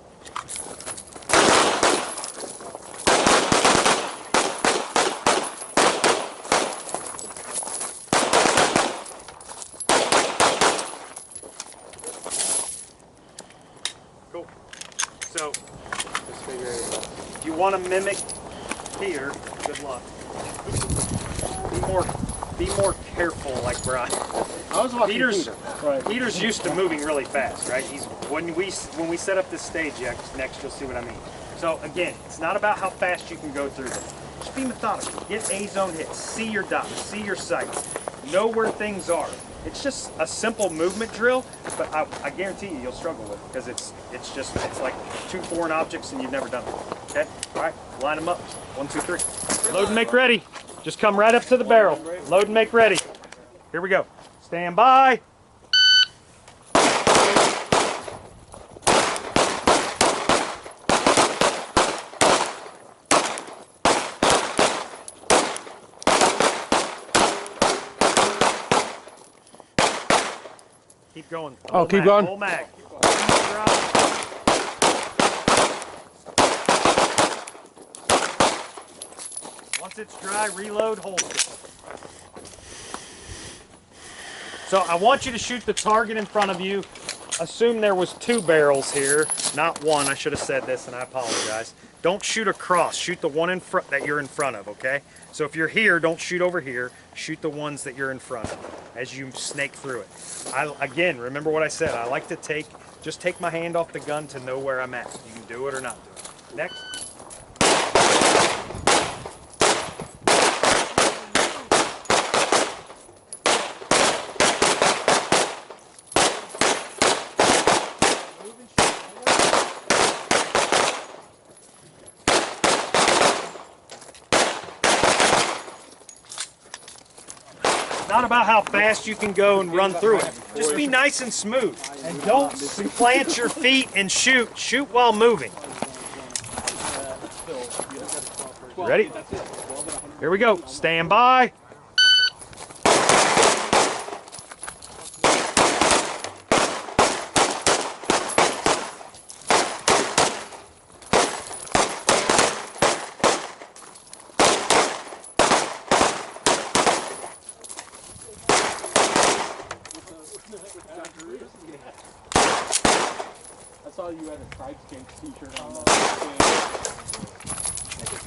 Cool. So, if you want to mimic Peter, good luck. Be more careful, like Bryan. I was watching Peter's Peter. Right. Peter's used to moving really fast, right? When we set up this stage next, you'll see what I mean. So again, it's not about how fast you can go through them. Just be methodical. Get A-zone hits. See your dots. See your sights. Know where things are. It's just a simple movement drill, but I guarantee you'll struggle with it because it's like 2 foreign objects and you've never done it. Okay? All right. Line them up. 1, 2, 3. Load and make ready. Just come right up to the barrel. Load and make ready. Here we go. Stand by. Keep going. Oh, keep going. Full mag. Once it's dry, reload, hold it. So I want you to shoot the target in front of you. Assume there was 2 barrels here, not 1. I should have said this, and I apologize. Don't shoot across. Shoot the one in front that you're in front of, okay? So if you're here, don't shoot over here. Shoot the ones that you're in front of as you snake through it. Again, remember what I said. I like to just take my hand off the gun to know where I'm at. You can do it or not do it. Next. not about how fast you can go and run through it. Just be nice and smooth. And don't plant your feet and shoot. Shoot while moving. Ready? Here we go. Stand by. I saw you had a Stripes Gang t-shirt on.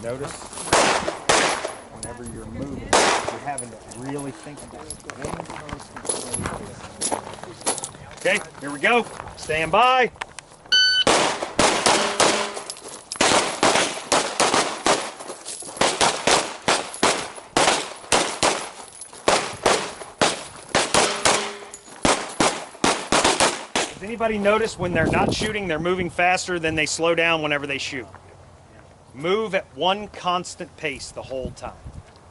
Notice whenever you're moving, you're having to really think about it. Okay, here we go. Stand by. Does anybody notice when they're not shooting, they're moving faster than they slow down whenever they shoot? Move at one constant pace the whole time.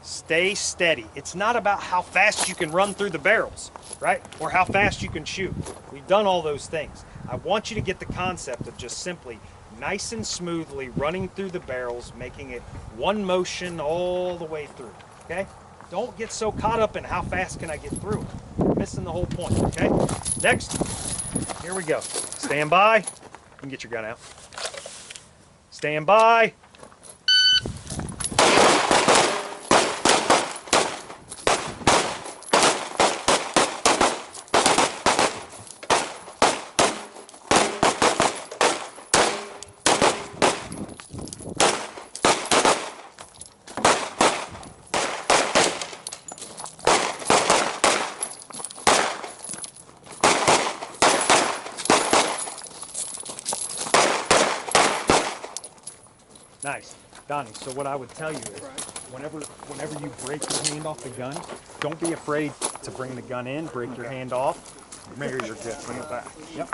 Stay steady. It's not about how fast you can run through the barrels, right? Or how fast you can shoot. We've done all those things. I want you to get the concept of just simply nice and smoothly running through the barrels, making it one motion all the way through, okay? Don't get so caught up in how fast can I get through it. You're missing the whole point, okay? Next, here we go. Stand by. You can get your gun out. Stand by. Nice. Donnie, so what I would tell you is whenever you break your hand off the gun, don't be afraid to bring the gun in, break your hand off, mirror your grip, bring it back. Yep.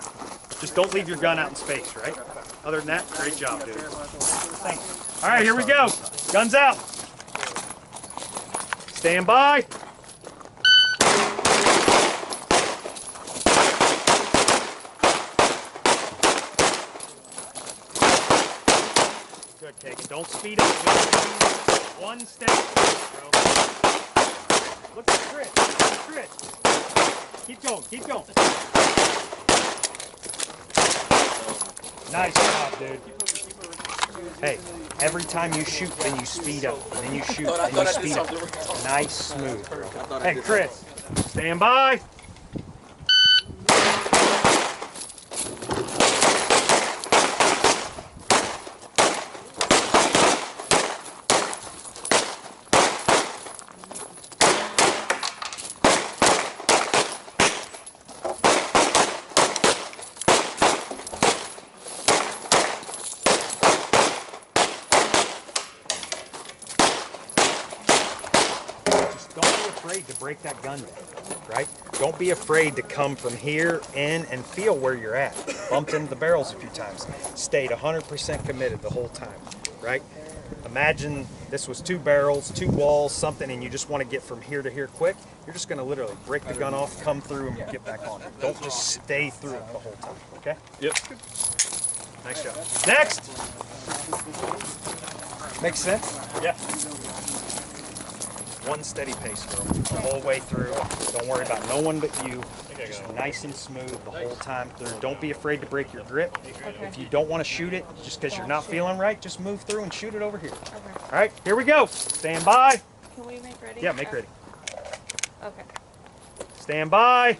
Just don't leave your gun out in space, right? Other than that, great job, dude. Thanks. All right, here we go. Guns out. Stand by. Good, take it. Don't speed up. Just one step, bro. Look at Chris. Chris. Keep going. Keep going. Nice job, dude. Hey, every time you shoot, then you speed up. Then you shoot, then you speed up. Nice, smooth, bro. Hey, Chris. Stand by. To break that gun down, right? Don't be afraid to come from here in and feel where you're at. Bumped into the barrels a few times. Stayed 100% committed the whole time, right? Imagine this was 2 barrels, 2 walls, something, and you just want to get from here to here quick. You're just going to literally break the gun off, come through, and get back on it. Don't just stay through it the whole time, okay? Yep. Nice job. Next! Makes sense? Yeah. One steady pace, girl, the whole way through. Don't worry about no one but you. Just nice and smooth the whole time through. Don't be afraid to break your grip. Okay. If you don't want to shoot it, just because you're not feeling right, just move through and shoot it over here. Okay. All right, here we go. Stand by. Can we make ready? Yeah, make ready. Okay. Stand by.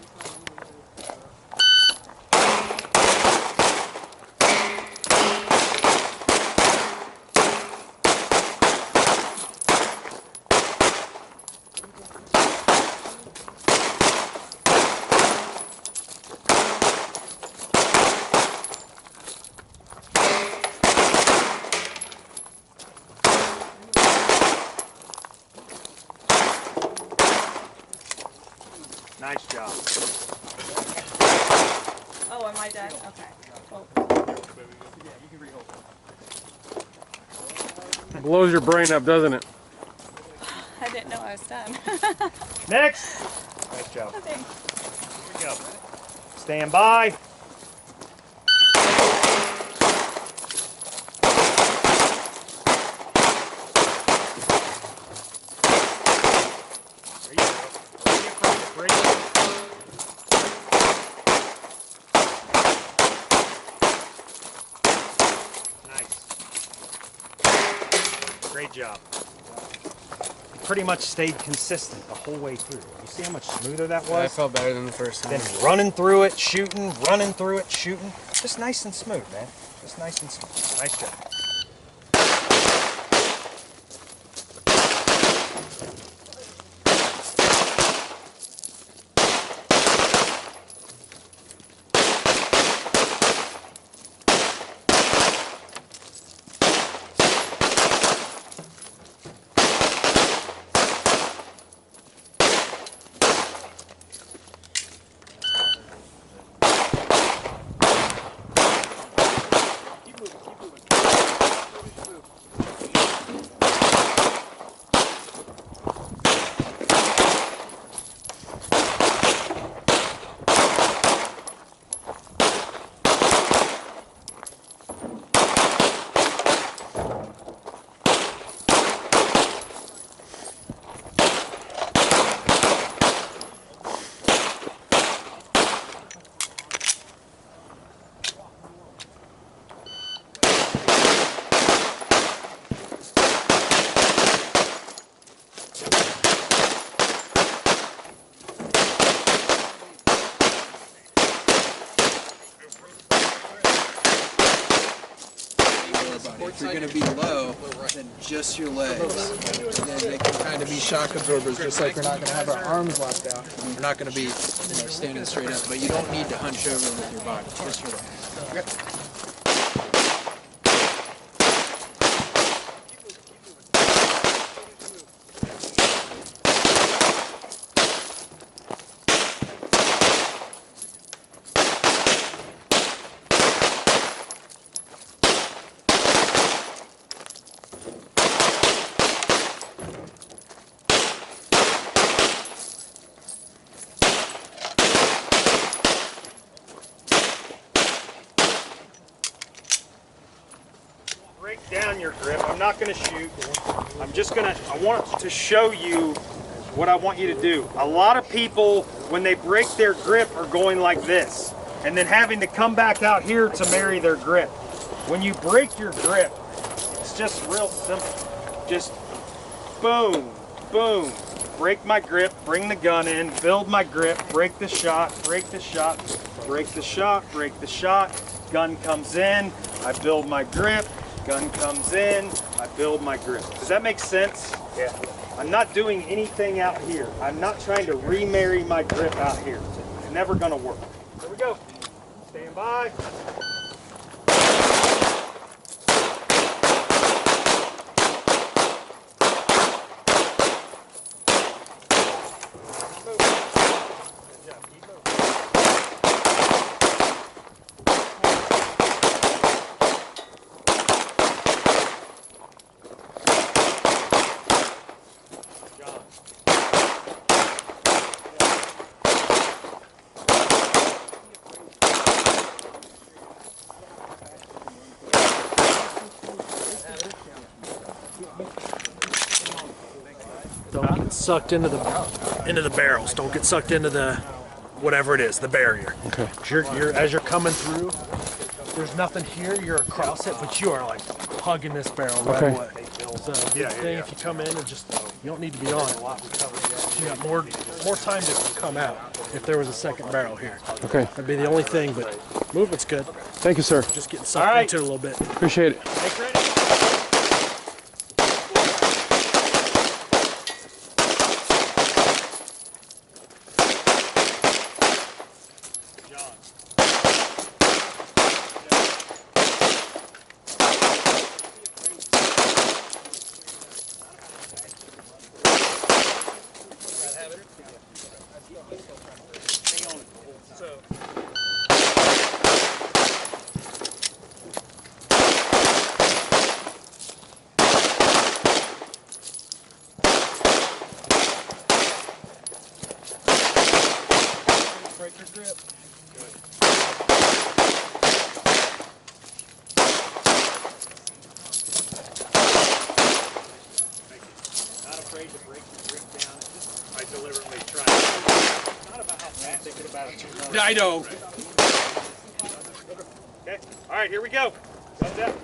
Nice job. Oh, am I dead? Okay. Cool. Blows your brain up, doesn't it? I didn't know I was done. Next. Nice job. Thanks. Here we go. Stand by. There you go. Break it. Great job. You pretty much stayed consistent the whole way through. You see how much smoother that was? I felt better than the first time. Then running through it, shooting, running through it, shooting. Just nice and smooth, man. Just nice and smooth. Nice job. If you're going to be low, then just your legs. Then they can kind of be shock absorbers, just like we're not going to have our arms locked out. We're not going to be standing straight up, but you don't need to hunch over with your body, just your legs. Okay. Break down your grip. I'm not going to shoot. I want to show you what I want you to do. A lot of people, when they break their grip, are going like this and then having to come back out here to marry their grip. When you break your grip, it's just real simple. Just boom, boom. Break my grip, bring the gun in, build my grip, break the shot, break the shot, break the shot, break the shot. Gun comes in, I build my grip. Gun comes in, I build my grip. Does that make sense? Yeah. I'm not doing anything out here. I'm not trying to remarry my grip out here. It's never gonna work. Here we go. Stand by. Don't get sucked into the barrels. Don't get sucked into the whatever it is, the barrier. Okay. As you're coming through, there's nothing here. You're across it, but you are like hugging this barrel right away. So big thing if you come in and just you don't need to be on it. You got more time to come out if there was a second barrel here. Okay. That'd be the only thing, but movement's good. Thank you, sir. Just getting sucked into it a little bit. Appreciate it. Make ready. grip. Not afraid to break the grip down. I deliberately tried. It's not about how fast. Thinking about it too much. I know. Okay. All right, here we go. Guns up.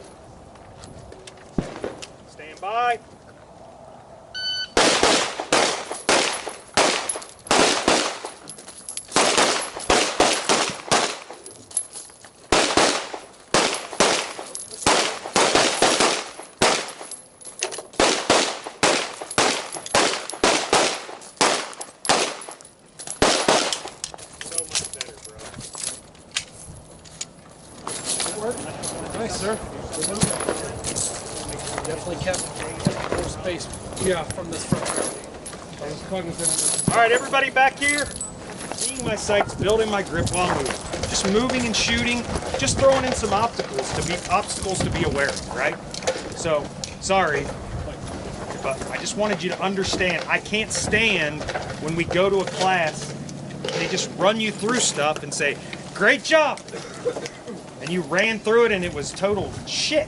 Stand by. Nice, sir. Definitely kept more space. Yeah, from this front row. I was cognizant of All right, everybody back here. Seeing my sights, building my grip while moving. Just moving and shooting. Just throwing in some obstacles to be aware of, right? So, sorry, but I just wanted you to understand. I can't stand when we go to a class, they just run you through stuff and say, "Great job," and you ran through it and it was total shit,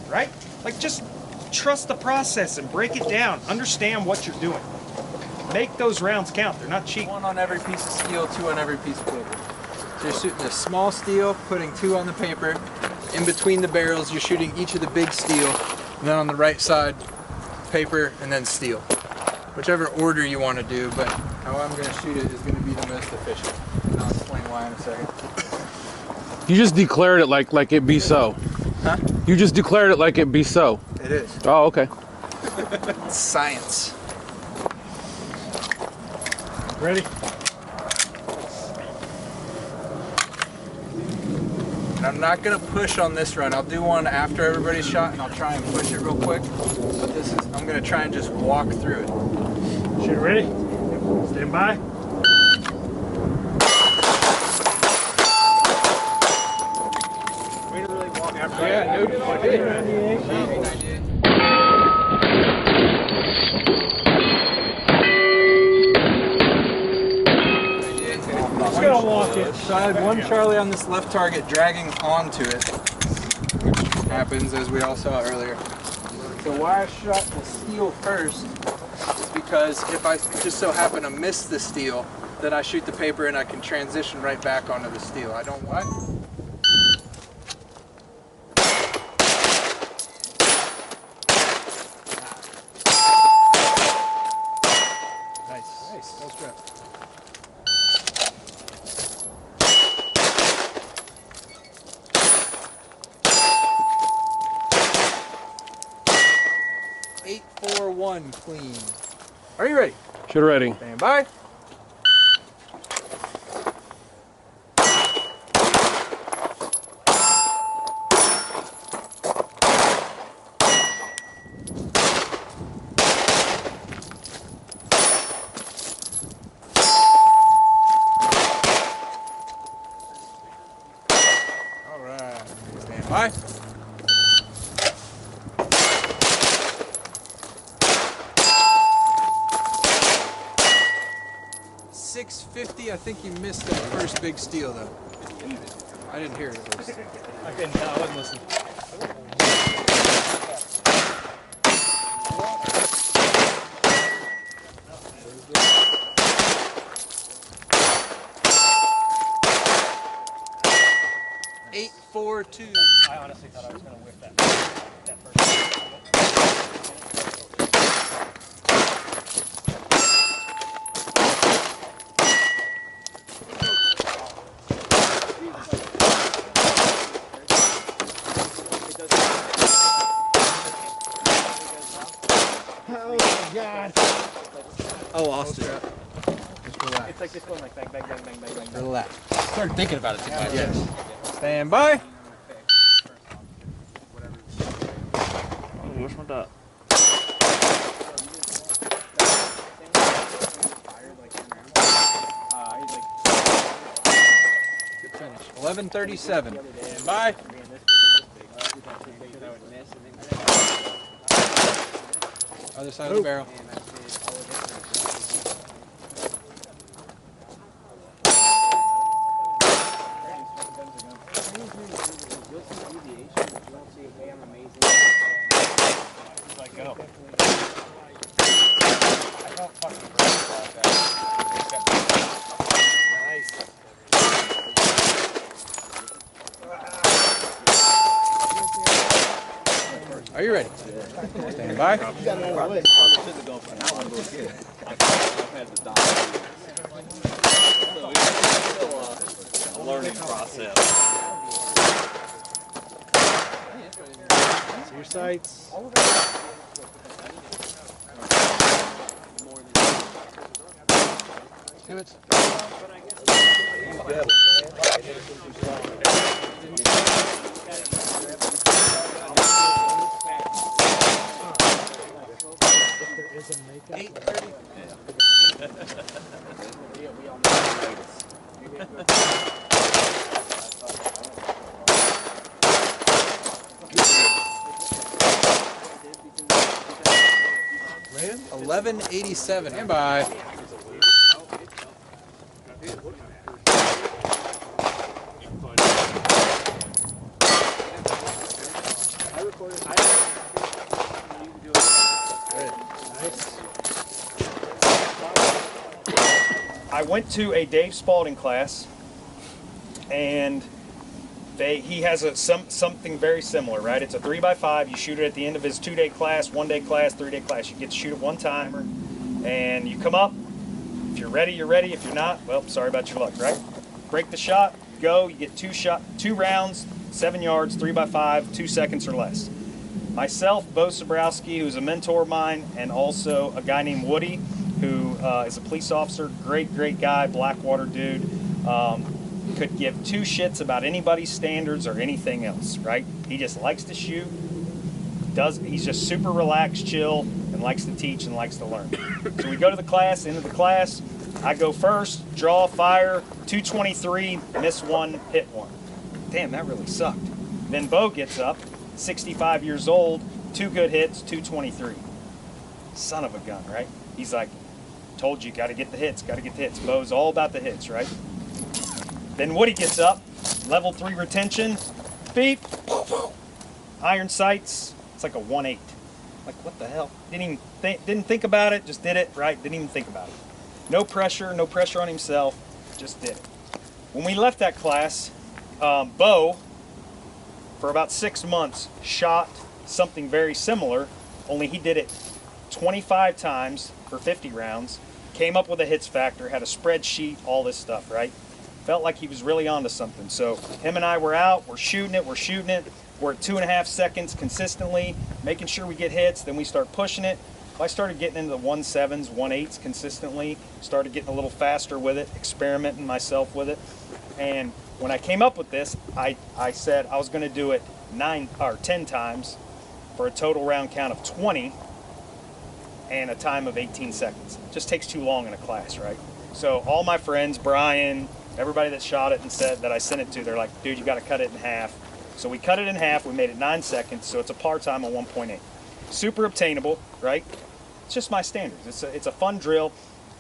right? Like, just trust the process and break it down. Understand what you're doing. Make those rounds count. They're not cheap. 1 on every piece of steel, 2 on every piece of paper. So you're shooting a small steel, putting 2 on the paper. In between the barrels, you're shooting each of the big steel. And then on the right side, paper, and then steel. Whichever order you want to do, but how I'm going to shoot it is going to be the most efficient. And I'll explain why in a second. You just declared it like it be so. Huh? You just declared it like it be so. It is. Oh, okay. It's science. Ready? And I'm not going to push on this run. I'll do one after everybody's shot, and I'll try and push it real quick. But this is, I'm going to try and just walk through it. Shooter ready? Stand by. Way to really walk after Yeah, no G98. Just gonna walk it. So I had 1 Charlie on this left target dragging onto it, which happens as we all saw earlier. So why I shot the steel first is because if I just so happen to miss the steel, then I shoot the paper and I can transition right back onto the steel. I don't what? Nice. Well strapped. Eight, 4, 1, clean. Are you ready? Shooter ready. Stand by. All right. Stand by. .650. I think you missed that first big steel though. I didn't hear it at least. I couldn't tell. I wasn't listening. Eight, 4, 2. I honestly thought I was going to whip that first. I lost it. Just relax. It's like this going like bang, bang, bang, bang, bang, bang. Relax. Started thinking about it too much. Yes. Stand by. Which one up? Good finish. 11:37. Stand by. Other side of the barrel. ready. Stand by. A learning process. See your sights. Damn it. There is a makeup. 8:30. Man, 1187. Stand by. I went to a Dave Spalding class, and he has something very similar, right? It's a 3x5. You shoot it at the end of his 2-day class, 1-day class, 3-day class. You get to shoot it one timer, and you come up. If you're ready, you're ready. If you're not, well, sorry about your luck, right? Break the shot, go. You get 2 rounds, 7 yards, 3x5, 2 seconds or less. Myself, Bo Sobrowski, who's a mentor of mine, and also a guy named Woody, who is a police officer, great guy, Blackwater dude, could give 2 shits about anybody's standards or anything else, right? He just likes to shoot, he's just super relaxed, chill, and likes to teach and likes to learn. So we go to the class, into the class, I go first, draw, fire, 223, miss 1, hit 1. Damn, that really sucked. Then Bo gets up, 65 years old, 2 good hits, 223. Son of a gun, right? He's like, told you, gotta get the hits, gotta get the hits. Bo's all about the hits, right? Then Woody gets up, level 3 retention, beep, iron sights, it's like a 1.8. Like, what the hell? Didn't think about it, just did it, right? Didn't even think about it. No pressure on himself, just did it. When we left that class, Bo, for about 6 months, shot something very similar, only he did it 25 times for 50 rounds, came up with a hits factor, had a spreadsheet, all this stuff, right? Felt like he was really onto something. So him and I were out, we're shooting it, we're at 2.5 seconds consistently, making sure we get hits, then we start pushing it. I started getting into the 1.7s, 1.8s consistently, started getting a little faster with it, experimenting myself with it. And when I came up with this, I said I was gonna do it 9 or 10 times for a total round count of 20 and a time of 18 seconds. It just takes too long in a class, right? So all my friends, Brian, everybody that shot it and said that I sent it to, they're like, dude, you gotta cut it in half. So we cut it in half, we made it 9 seconds, so it's a par time of 1.8. Super obtainable, right? It's just my standards. It's a fun drill.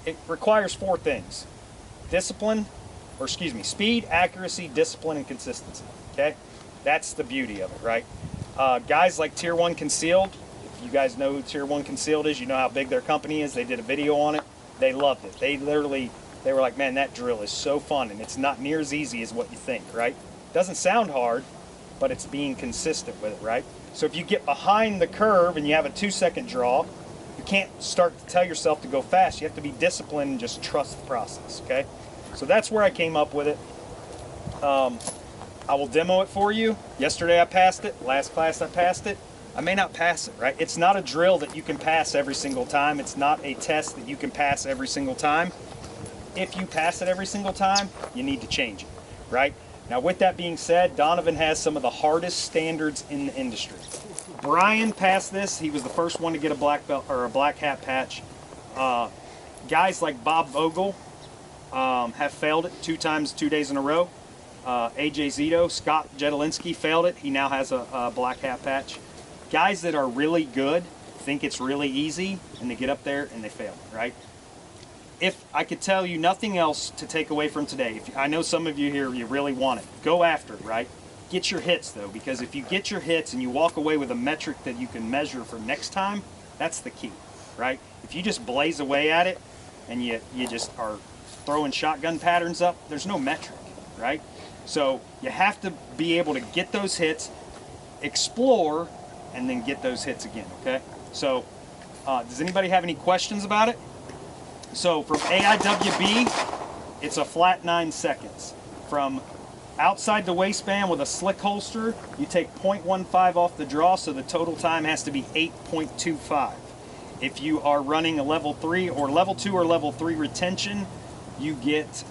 It requires 4 things. Speed, accuracy, discipline, and consistency, okay? That's the beauty of it, right? Guys like Tier 1 Concealed, if you guys know who Tier 1 Concealed is, you know how big their company is. They did a video on it. They loved it. They were like, man, that drill is so fun, and it's not near as easy as what you think, right? Doesn't sound hard, but it's being consistent with it, right? So if you get behind the curve and you have a 2-second draw, you can't start to tell yourself to go fast. You have to be disciplined and just trust the process, okay? So that's where I came up with it. I will demo it for you. Yesterday I passed it. Last class I passed it. I may not pass it, right? It's not a drill that you can pass every single time. It's not a test that you can pass every single time. If you pass it every single time, you need to change it, right? Now with that being said, Donovan has some of the hardest standards in the industry. Brian passed this. He was the first one to get a black belt or a black hat patch. Guys like Bob Vogel have failed it 2 times, 2 days in a row. AJ Zito, Scott Jedlinski failed it. He now has a black hat patch. Guys that are really good think it's really easy, and they get up there and they fail, right? If I could tell you nothing else to take away from today, I know some of you here, you really want it. Go after it, right? Get your hits though, because if you get your hits and you walk away with a metric that you can measure for next time, that's the key, right? If you just blaze away at it and you just are throwing shotgun patterns up, there's no metric, right? So you have to be able to get those hits, explore, and then get those hits again, okay? So, does anybody have any questions about it? So from AIWB, it's a flat 9 seconds. From outside the waistband with a slick holster, you take 0.15 off the draw, so the total time has to be 8.25. If you are running a level 3 or level 2 or level 3 retention, you get,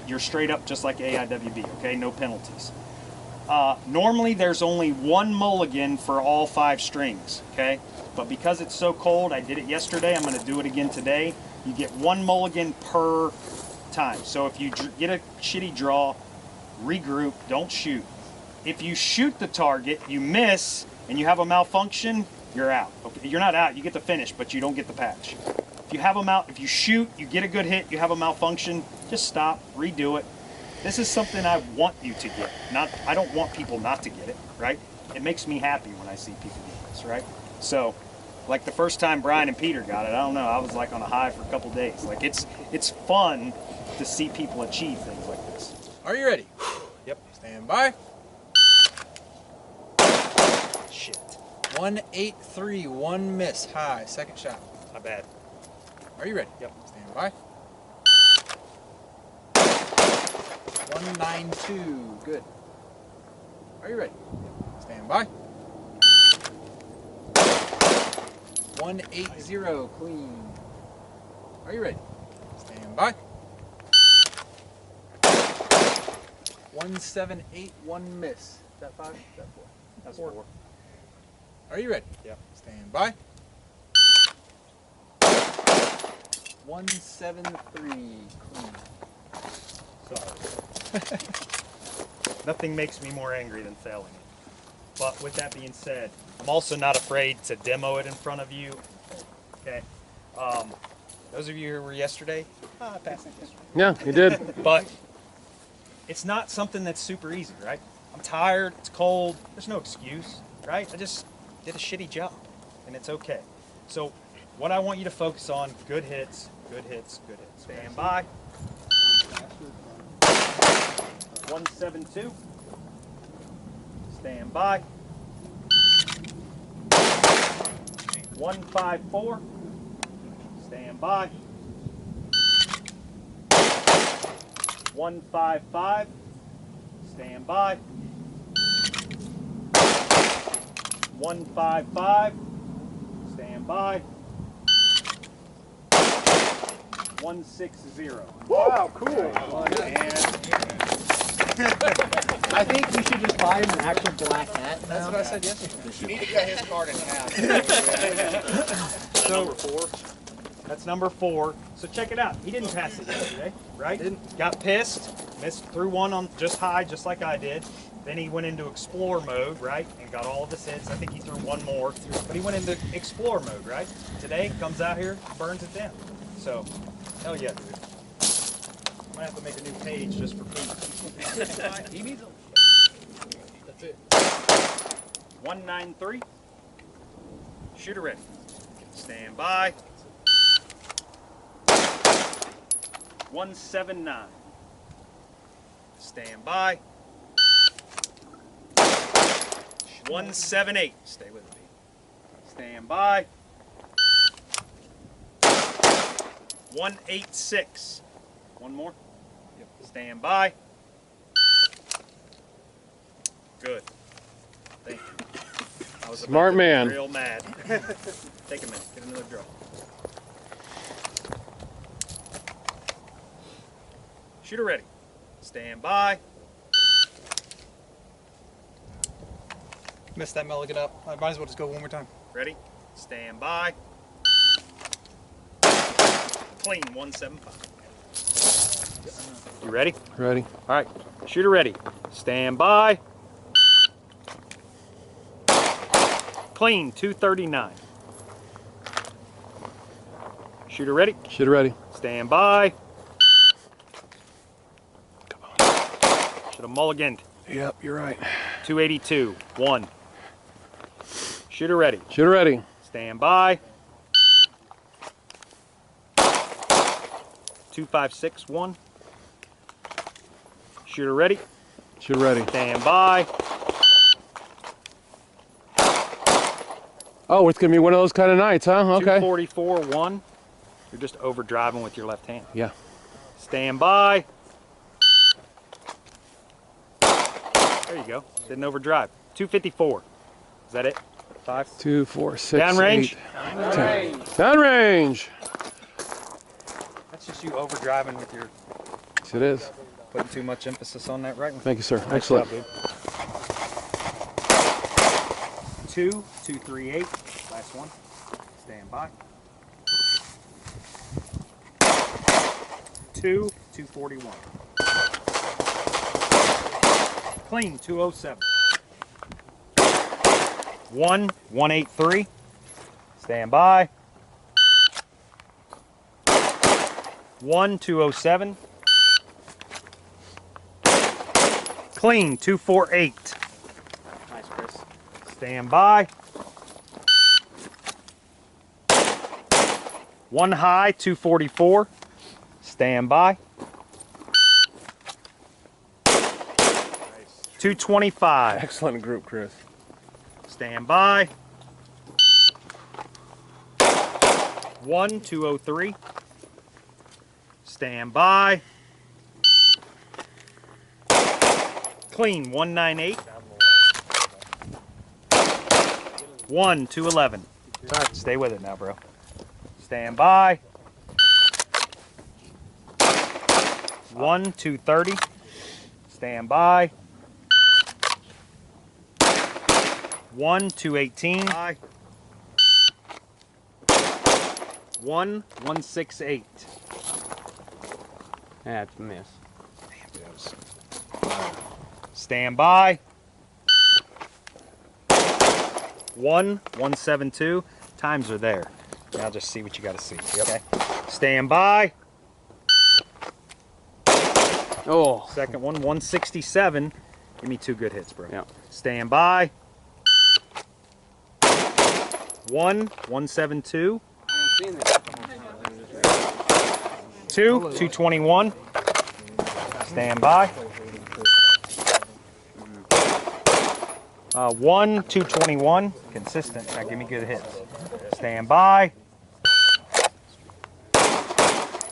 you're straight up just like AIWB, okay? No penalties. Normally there's only one mulligan for all 5 strings, okay? But because it's so cold, I did it yesterday, I'm gonna do it again today. You get 1 mulligan per time. So if you get a shitty draw, regroup, don't shoot. If you shoot the target, you miss, and you have a malfunction, you're out. Okay, you're not out, you get the finish, but you don't get the patch. If you have if you shoot, you get a good hit, you have a malfunction, just stop, redo it. This is something I want you to get. I don't want people not to get it, right? It makes me happy when I see people get this, right? So, like the first time Brian and Peter got it, I don't know, I was like on a high for a couple days. Like it's fun to see people achieve things like this. Are you ready? Yep. Stand by. Shit. 183, 1 miss, high, second shot. Not bad. Are you ready? Yep. Stand by. 192, good. Are you ready? Stand by. 180, clean. Are you ready? Stand by. 178, 1 miss. Is that 5? Is that 4? That's 4. Are you ready? Yep. Stand by. 173, clean. Sorry. Nothing makes me more angry than failing it. But with that being said, I'm also not afraid to demo it in front of you. Okay. Those of you who were yesterday, I passed it yesterday. Yeah, you did. But it's not something that's super easy, right? I'm tired, it's cold, there's no excuse, right? I just did a shitty job, and it's okay. So what I want you to focus on, good hits, good hits, good hits. Stand by. 172. Stand by. 154. Stand by. 155. Stand by. 155. Stand by. 160. Wow, cool. I think we should just buy him an actual black hat. That's what I said yesterday. You need to cut his card in half. So, that's number 4. So check it out. He didn't pass it yesterday, right? Didn't. Got pissed, threw one on just high, just like I did. Then he went into explore mode, right? And got all of his hits. I think he threw one more, but he went into explore mode, right? Today, comes out here, burns it down. So, hell yeah, dude. Might have to make a new page just for Pete. He needs a... That's it. 193. Shooter ready. Stand by. 179. Stand by. 178. Stay with me. Stand by. 186. One more. Yep. Stand by. Good. Thank you. I was Smart man. Real mad. Take a minute. Get another draw. Shooter ready. Stand by. Missed that mulligan up. I might as well just go one more time. Ready? Stand by. Clean 175. You ready? Ready. All right. Shooter ready. Stand by. Clean 239. Shooter ready. Shooter ready. Stand by. Should have mulliganed. Yep, you're right. 282. 1. Shooter ready. Shooter ready. Stand by. 256. 1. Shooter ready. Shooter ready. Stand by. Oh, it's gonna be one of those kind of nights, huh? Okay. 244, 1. You're just overdriving with your left hand. Yeah. Stand by. There you go. Didn't overdrive. 254. Is that it? 5? 2, 4, 6. Downrange? 8, 10. Downrange. That's just you overdriving with your. Yes, it is. Putting too much emphasis on that right one. Thank you, sir. Nice Excellent. job, dude. 2, 238. Last one. Stand by. 2, 241. Clean, 207. 1, 183. Stand by. 1, 207. Clean, 248. Nice, Chris. Stand by. 1 high, 244. Stand by. 225. Excellent group, Chris. Stand by. 1, 203. Stand by. Clean, 198. 1, 211. All right, stay with it now, bro. Stand by. 1, 230. Stand by. 1, 218. 1, 168. That's a miss. Stand by. 1, 172. Times are there. Now just see what you got to see. Okay. Stand by. Oh. Second one, 167. Give me 2 good hits, bro. Yeah. Stand by. 1, 172. 2, 221. Stand by. 1, 221. Consistent. Now give me good hits. Stand by.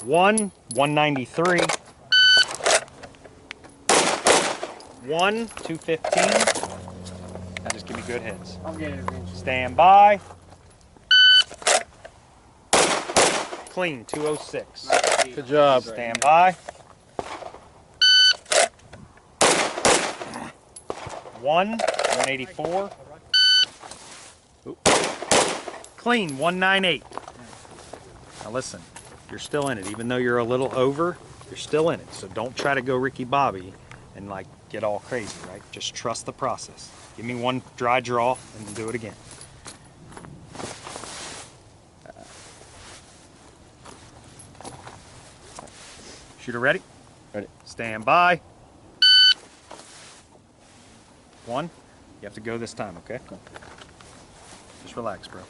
1, 193. 1, 215. Now just give me good hits. Stand by. Clean, 206. Good job. Stand by. 1, 184. Clean, 198. Now listen, you're still in it. Even though you're a little over, you're still in it. So don't try to go Ricky Bobby and like get all crazy, right? Just trust the process. Give me one dry draw and do it again. Shooter ready? Ready. Stand by. 1. You have to go this time, okay? Just relax, bro.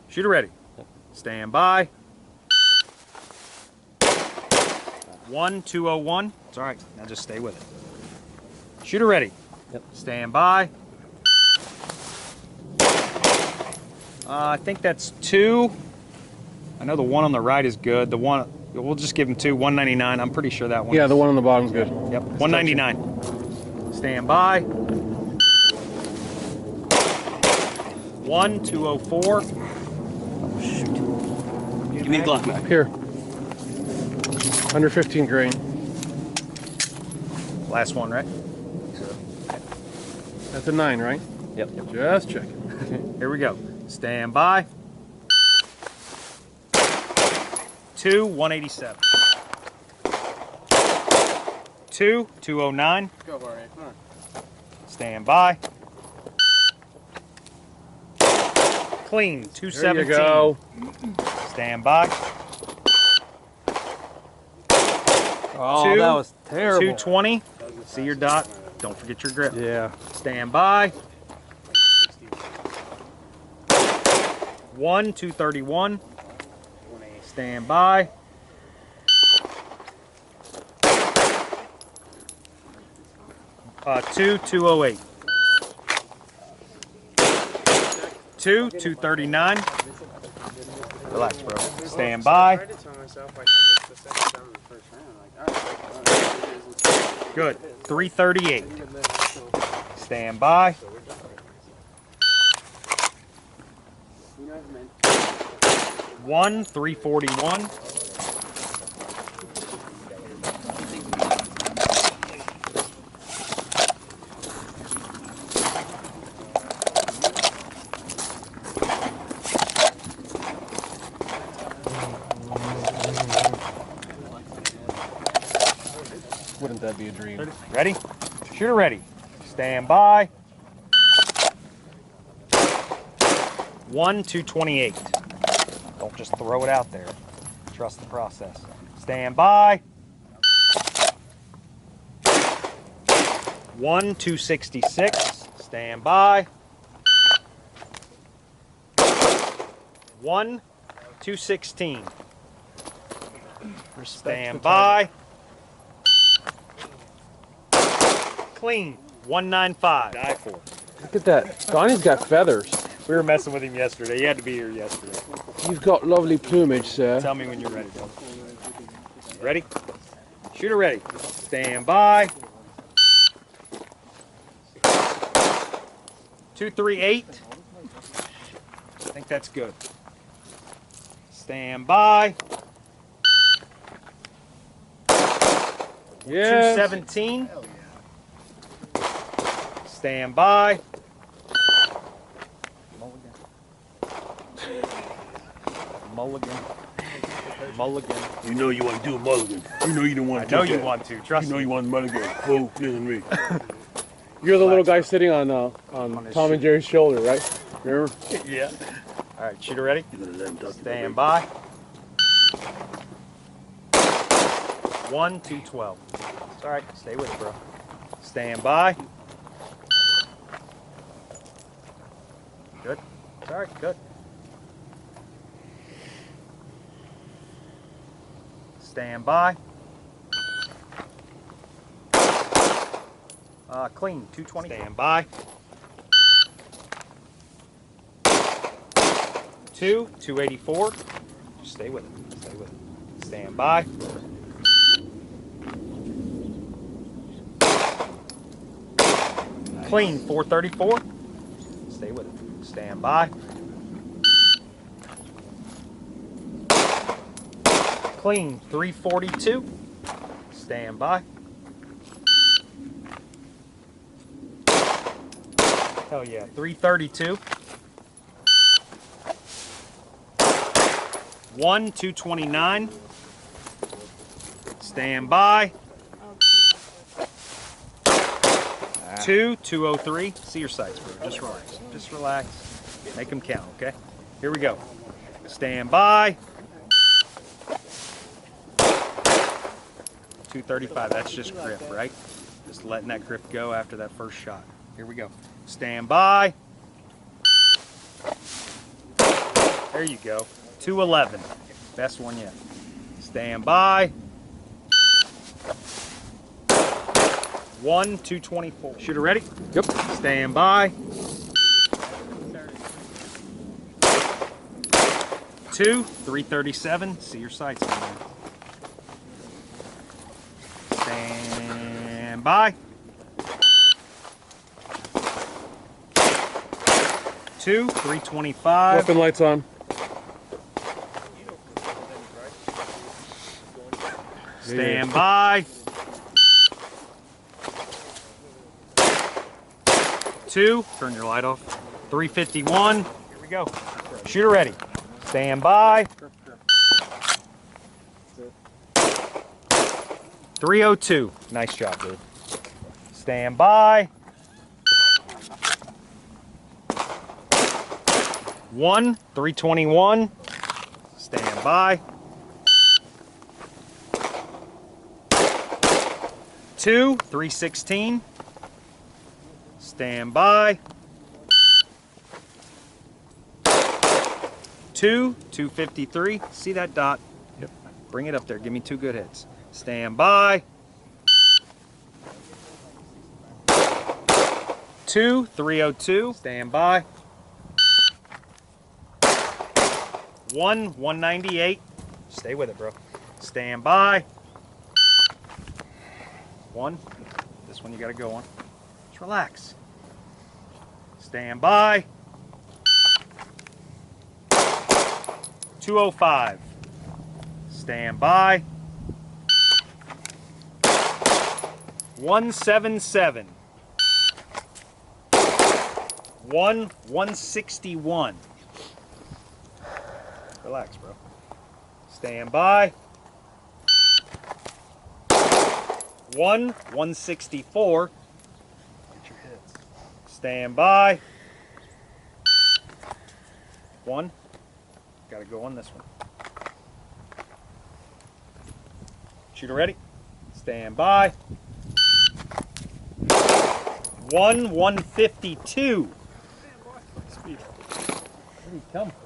Shooter ready. Stand by. 1, 201. It's all right. Now just stay with it. Shooter ready. Yep. Stand by. I think that's 2. I know the one on the right is good. The one, we'll just give him 2. 199. I'm pretty sure that one. Yeah, the one on the bottom's good. Yep. 199. Stand by. 1, 204. Oh, shoot. Give me the Glock back. Here. Under 15 grain. Last one, right? That's a 9, right? Yep. Just checking. Here we go. Stand by. 2, 187. 2, 209. Go for it. Come on. Stand by. Clean, 217. There you go. Stand by. Oh, 2, that was terrible. 220. See your dot. Don't forget your grip. Yeah. Stand by. 1, 231. Stand by. 2, 208. 2, 239. Relax, bro. Stand by. Good. 338. Stand by. 1, 341. Wouldn't that be a dream? Ready? Shooter ready. Stand by. 1, 228. Don't just throw it out there. Trust the process. Stand by. 1, 266. Stand by. 1, 216. Stand by. Clean. 195. Die for. Look at that. Donnie's got feathers. We were messing with him yesterday. He had to be here yesterday. You've got lovely plumage, sir. Tell me when you're ready, bro. Ready? Shooter ready. Stand by. 238. I think that's good. Stand by. Yeah. 217. Stand by. Mulligan. Mulligan. You know you want to do a mulligan. You know you don't want I to do know that. you want to. Trust You know me. you want a mulligan. Fool, listen to me. You're the little guy sitting on his Tom and Jerry's shoulder, right? Remember? Yeah. All right, shooter ready? You're gonna let him talk. Stand by. 1, 212. It's all right. Stay with it, bro. Stand by. Good. It's all right. Good. Stand by. Clean. 220. Stand by. 2, 284. Just stay with it. Stay with it. Stand by. Clean. 434. Stay with it. Stand by. Clean. 342. Stand by. Hell yeah. 332. 1, 229. Stand by. 2, 203. See your sights, bro. Just relax. Just relax. Make them count, okay? Here we go. Stand by. 235. That's just grip, right? Just letting that grip go after that first shot. Here we go. Stand by. There you go. 211. Best one yet. Stand by. 1, 224. Shooter ready? Yep. Stand by. 2, 337. See your sights, man. Stand by. 2, 325. Weapon lights on. Stand by. 2, turn your light off. 351. Here we go. Shooter ready. Stand by. 302. Nice job, dude. Stand by. 1, 321. Stand by. 2, 316. Stand by. 2, 253. See that dot? Yep. Bring it up there. Give me 2 good hits. Stand by. 2, 302. Stand by. 198. Stay with it, bro. Stand by. 1. This one you gotta go on. Just relax. Stand by. 205. Stand by. 177. 161. Relax, bro. Stand by. 164. Get your hits. Stand by. 1. Gotta go on this one. Shooter ready? Stand by. 152. Speed. Where did he come from?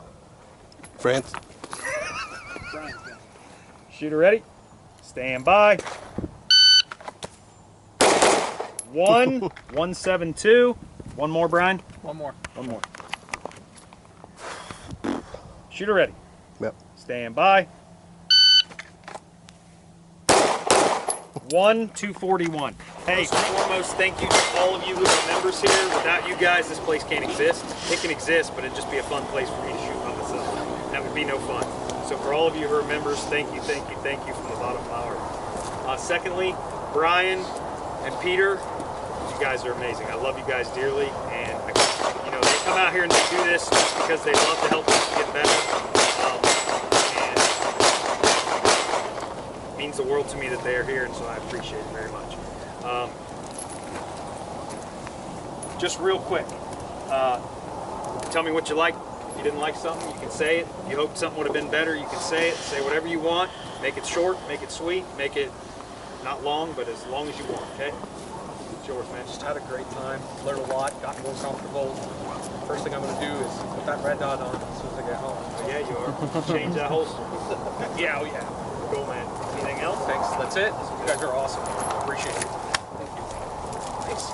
France. Shooter ready? Stand by. 172. One more, Brian. One more. One more. Shooter ready. Yep. Stand by. 241. Hey, foremost, thank you to all of you who are members here. Without you guys, this place can't exist. It can exist, but it'd just be a fun place for me to shoot by myself. That would be no fun. So for all of you who are members, thank you, thank you, thank you from the bottom of my heart. Secondly, Brian and Peter, you guys are amazing. I love you guys dearly, and you know, they come out here and they do this because they love to help us get better. And it means the world to me that they are here, and so I appreciate it very much. Just real quick, tell me what you like. If you didn't like something, you can say it. If you hoped something would have been better, you can say it. Say whatever you want. Make it short, make it sweet, make it not long, but as long as you want, okay? It's yours, man. Just had a great time, learned a lot, got more comfortable. First thing I'm going to do is put that red dot on as soon as I get home. Oh, yeah, you are. Change that holster. Yeah, oh yeah. Cool, man. Anything else? Thanks, that's it. You guys are awesome. Appreciate it. Thank you. Thanks.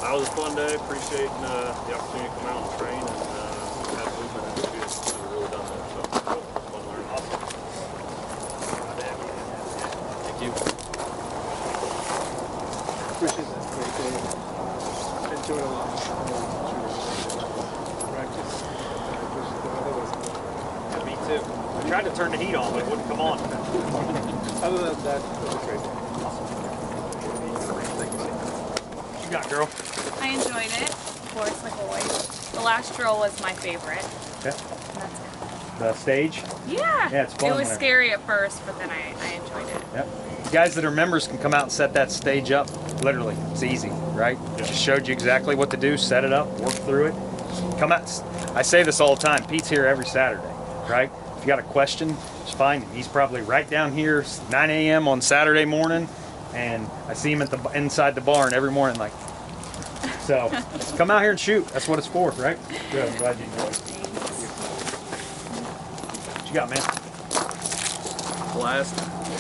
That was a fun day. Appreciate the opportunity to come out and train and have movement in the field. We've really done that. So, fun learning. Awesome. Thank you. Appreciate that. Great day. Enjoyed a lot. Practice. The weather was good. Yeah, me too. I tried to turn the heat on, but it wouldn't come on. Other than that, it was great. What you got, girl? I enjoyed it, of course, like always. The last drill was my favorite. Okay. The stage? Yeah. Yeah, it's fun. It was scary at first, but then I enjoyed it. Yep. Guys that are members can come out and set that stage up. Literally, it's easy, right? Yeah. Just showed you exactly what to do, set it up, work through it. Come out. I say this all the time. Pete's here every Saturday, right? If you got a question, just find him. He's probably right down here, 9 a.m. on Saturday morning, and I see him at the inside the barn every morning, like. So come out here and shoot. That's what it's for, right? Good. I'm glad you enjoyed it. What you got, man? Blast.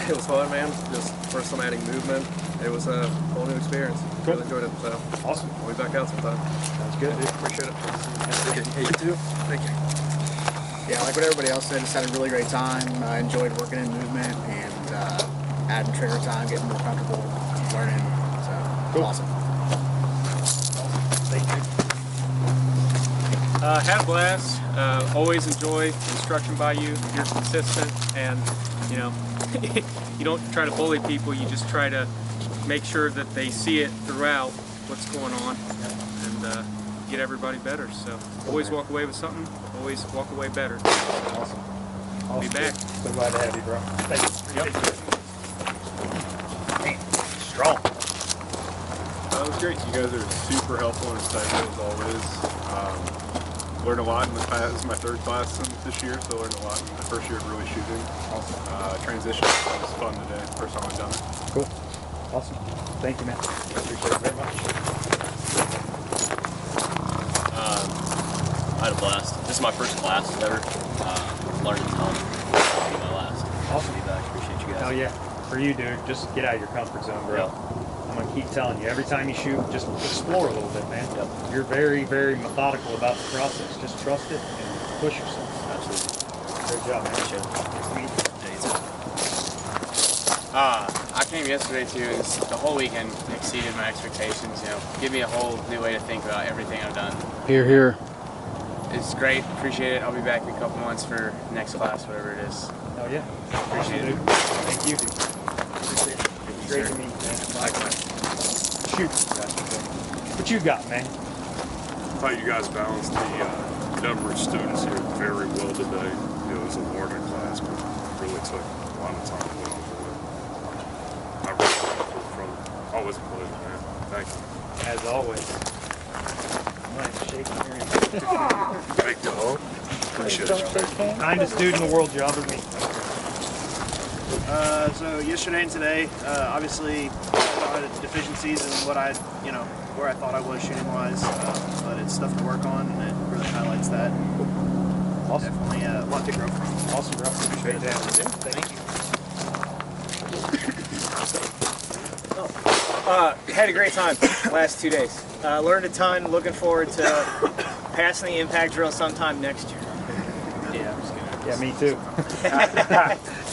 It was fun, man. Just first time adding movement. It was a whole new experience. Cool. Really enjoyed it. So awesome. I'll be back out sometime. Sounds good. I appreciate it. Hey, you too. Thank you. Yeah, like what everybody else said, just had a really great time. I enjoyed working in movement and adding trigger time, getting more comfortable, learning. So cool. Awesome. Thank you. Had a blast. Always enjoy instruction by you. You're consistent, and you know, you don't try to bully people. You just try to make sure that they see it throughout what's going on, and get everybody better. So always walk away with something. Always walk away better. Awesome. Be back. So glad to have you, bro. Thanks. Yep. Man, strong. That was great. You guys are super helpful and insightful as always. Learned a lot in this class. This is my third class this year, so learned a lot in the first year of really shooting. Awesome. Transition was fun today. First time I've done it. Cool. Awesome. Thank you, man. I appreciate it very much. I had a blast. This is my first class ever. Learned a ton. This will be my last. Awesome. Be back. Appreciate you guys. Oh yeah. For you, dude, just get out of your comfort zone, bro. Yep. I'm gonna keep telling you, every time you shoot, just explore a little bit, man. Yep. You're very, very methodical about the process. Just trust it and push yourself. Absolutely. Great job, man. I came yesterday too, and the whole weekend exceeded my expectations. You know, give me a whole new way to think about everything I've done. Here, here. It's great, appreciate it. I'll be back in a couple months for next class, whatever it is. Oh yeah, Appreciate it. Thank you. Great to meet you, man. Likewise. Shoot. What you got, man? I thought you guys balanced the number of students here very well today. It was a learning class, but really took a lot of time to get on board. I really always a pleasure, man. Thank you. As always. Nice shaking your hand. Big dog. Appreciate it. Kindest dude in the world you ever meet. So yesterday and today, obviously, a lot of deficiencies in what where I thought I was shooting wise, but it's stuff to work on, and it really highlights that. Awesome. Definitely a lot to grow from. Awesome, bro. Appreciate that. Thank you. Had a great time last 2 days. Learned a ton. Looking forward to passing the impact drill sometime next year. Yeah, yeah, me too.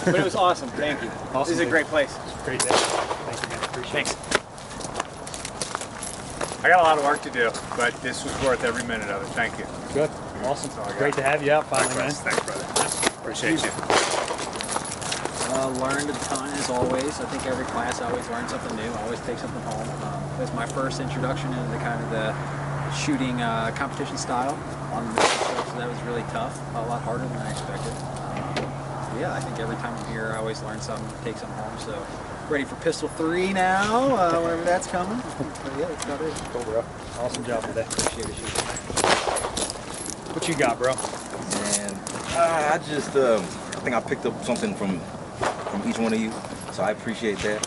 But it was awesome. Thank you. Awesome, This is a great place. Great day. Thank you, man. Appreciate Thanks. I got a lot of work to do, but this was worth every minute of it. Thank you. Good. Awesome. Great to have you out finally, man. Thanks, brother. Appreciate you. Learned a ton as always. I think every class I always learn something new. I always take something home. It was my first introduction into kind of the shooting competition style on the show, so that was really tough. A lot harder than I expected. Yeah, I think every time I'm here, I always learn something, take something home. So ready for Pistol 3 now, whenever that's coming. But yeah, that's about it. Cool, bro. Awesome job today. Appreciate it. What you got, bro? And I just, I think I picked up something from each one of you, so I appreciate that.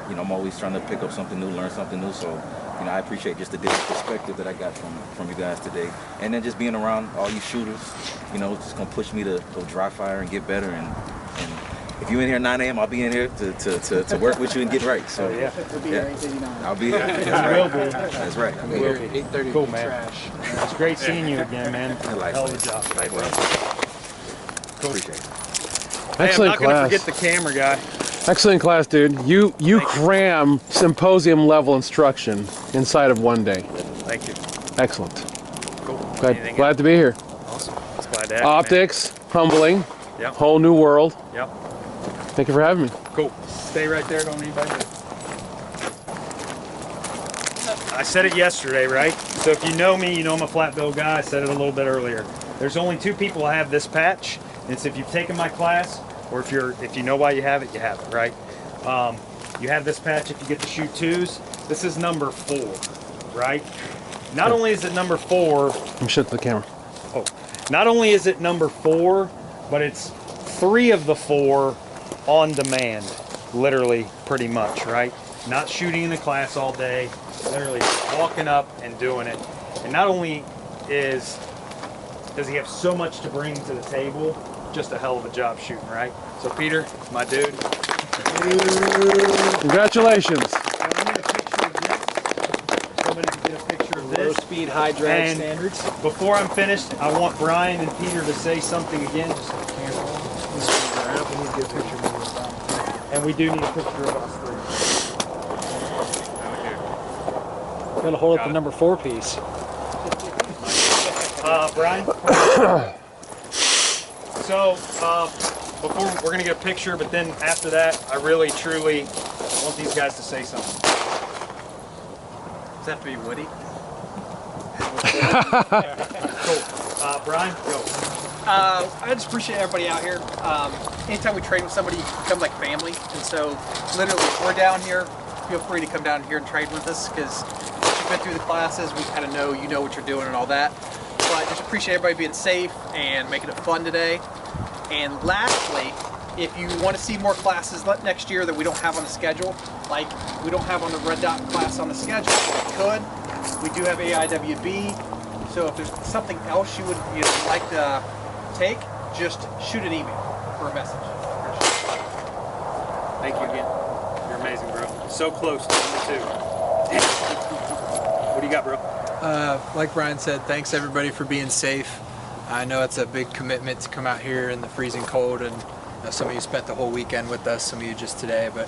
You know, I'm always trying to pick up something new, learn something new, so, you know, I appreciate just the different perspective that I got from you guys today. And then just being around all you shooters, you know, it's just gonna push me to go dry fire and get better. And if you're in here at 9 a.m., I'll be in here to work with you and get right. So, yeah. We'll be here at 8:39. I'll be here. That's You right. will be. That's right. I'll be here at 8:30. Cool, man. It's great seeing you again, man. Hell of a job. Appreciate it. Excellent hey, I'm not class. gonna forget the camera guy. Excellent class, dude. You cram symposium level instruction inside of one day. Thank you. Excellent. Cool. Glad to be here. Awesome. It's glad to have you, Optics, humbling, Yep. whole new world. Yep. Thank you for having me. Cool. Stay right there. Don't anybody move. I said it yesterday, right? So if you know me, you know I'm a flat bill guy. I said it a little bit earlier. There's only 2 people who have this patch. It's if you've taken my class, or if you know why you have it, right? You have this patch if you get to shoot 2s. This is number 4, right? Not only is it number 4. Let me shut the camera. Oh, not only is it number 4, but it's 3 of the 4 on demand, literally, pretty much, right? Not shooting in the class all day, literally walking up and doing it. And not only does he have so much to bring to the table, just a hell of a job shooting, right? So Peter, my dude. Congratulations. Low speed, high drag and standards. Before I'm finished, I want Bryan and Peter to say something again. Just so the camera. We need to get a picture of you. And we do need a picture of us 3. Gotta hold up the number 4 piece. Bryan. So, before we're gonna get a picture, but then after that, I really, truly want these guys to say something. Does that have to be Woody? Cool. Bryan, go. I just appreciate everybody out here. Anytime we train with somebody, you become like family. And so, literally, if we're down here, feel free to come down here and train with us, because you've been through the classes, we kind of know you know what you're doing and all that. But just appreciate everybody being safe and making it fun today. And lastly, if you want to see more classes next year that we don't have on the schedule, like we don't have on the Red Dot class on the schedule, we could. We do have AIWB. So if there's something else you'd like to take, just shoot an email or a message. Thank you again. You're amazing, bro. So close to number 2. What do you got, bro? Like Bryan said, thanks everybody for being safe. I know it's a big commitment to come out here in the freezing cold, and some of you spent the whole weekend with us, some of you just today, but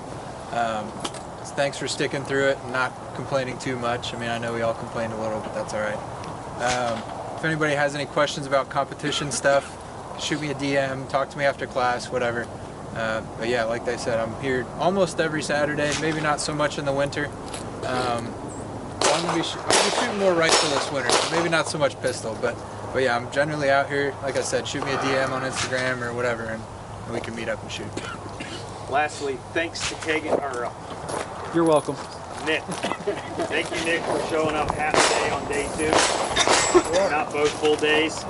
thanks for sticking through it and not complaining too much. I mean, I know we all complained a little, but that's all right. If anybody has any questions about competition stuff, shoot me a DM, talk to me after class, whatever. But yeah, like I said, I'm here almost every Saturday, maybe not so much in the winter. I'm gonna be shooting more rifle this winter, so maybe not so much pistol, but yeah, I'm generally out here. Like I said, shoot me a DM on Instagram or whatever, and we can meet up and shoot. Lastly, thanks to Kagan, or You're welcome. Nick. Thank you, Nick, for showing up half a day on day 2. Not both full days.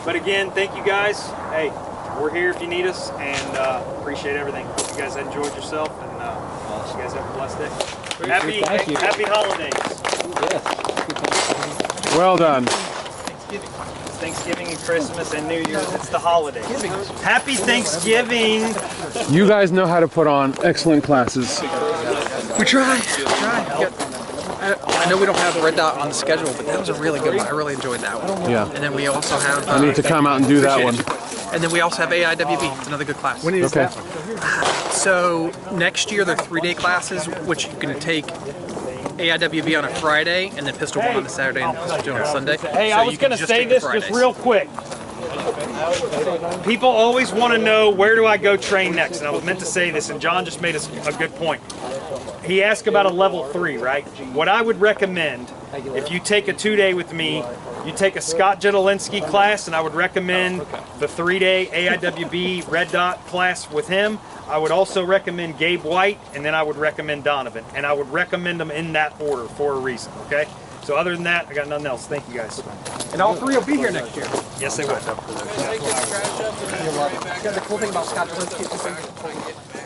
But again, thank you guys. Hey, we're here if you need us, and appreciate everything. Hope you guys enjoyed yourself, and you guys have a blessed day. Happy holidays. Yes. Well done. Thanksgiving and Christmas and New Year's. It's the holidays. Happy Thanksgiving. You guys know how to put on excellent classes. We try. I know we don't have the red dot on the schedule, but that was a really good one. I really enjoyed that one. Yeah. And then we also have... I need to come out and do that one. And then we also have AIWB. It's another good class. When is that? So next year they're 3-day classes, which you can take AIWB on a Friday, and then Pistol 1 on a Saturday, and Pistol 2 on a Sunday. Hey, so I was going to say this just real quick. People always want to know, where do I go train next? And I was meant to say this, and John just made a good point. He asked about a level 3, right? What I would recommend, if you take a 2-day with me, you take a Scott Jedolinsky class, and I would recommend the 3-day AIWB Red Dot class with him. I would also recommend Gabe White, and then I would recommend Donovan. And I would recommend them in that order for a reason, okay? So other than that, I got nothing else. Thank you guys. And all 3 will be here next year. Yes, they will. The cool thing about Scott Jedolinsky is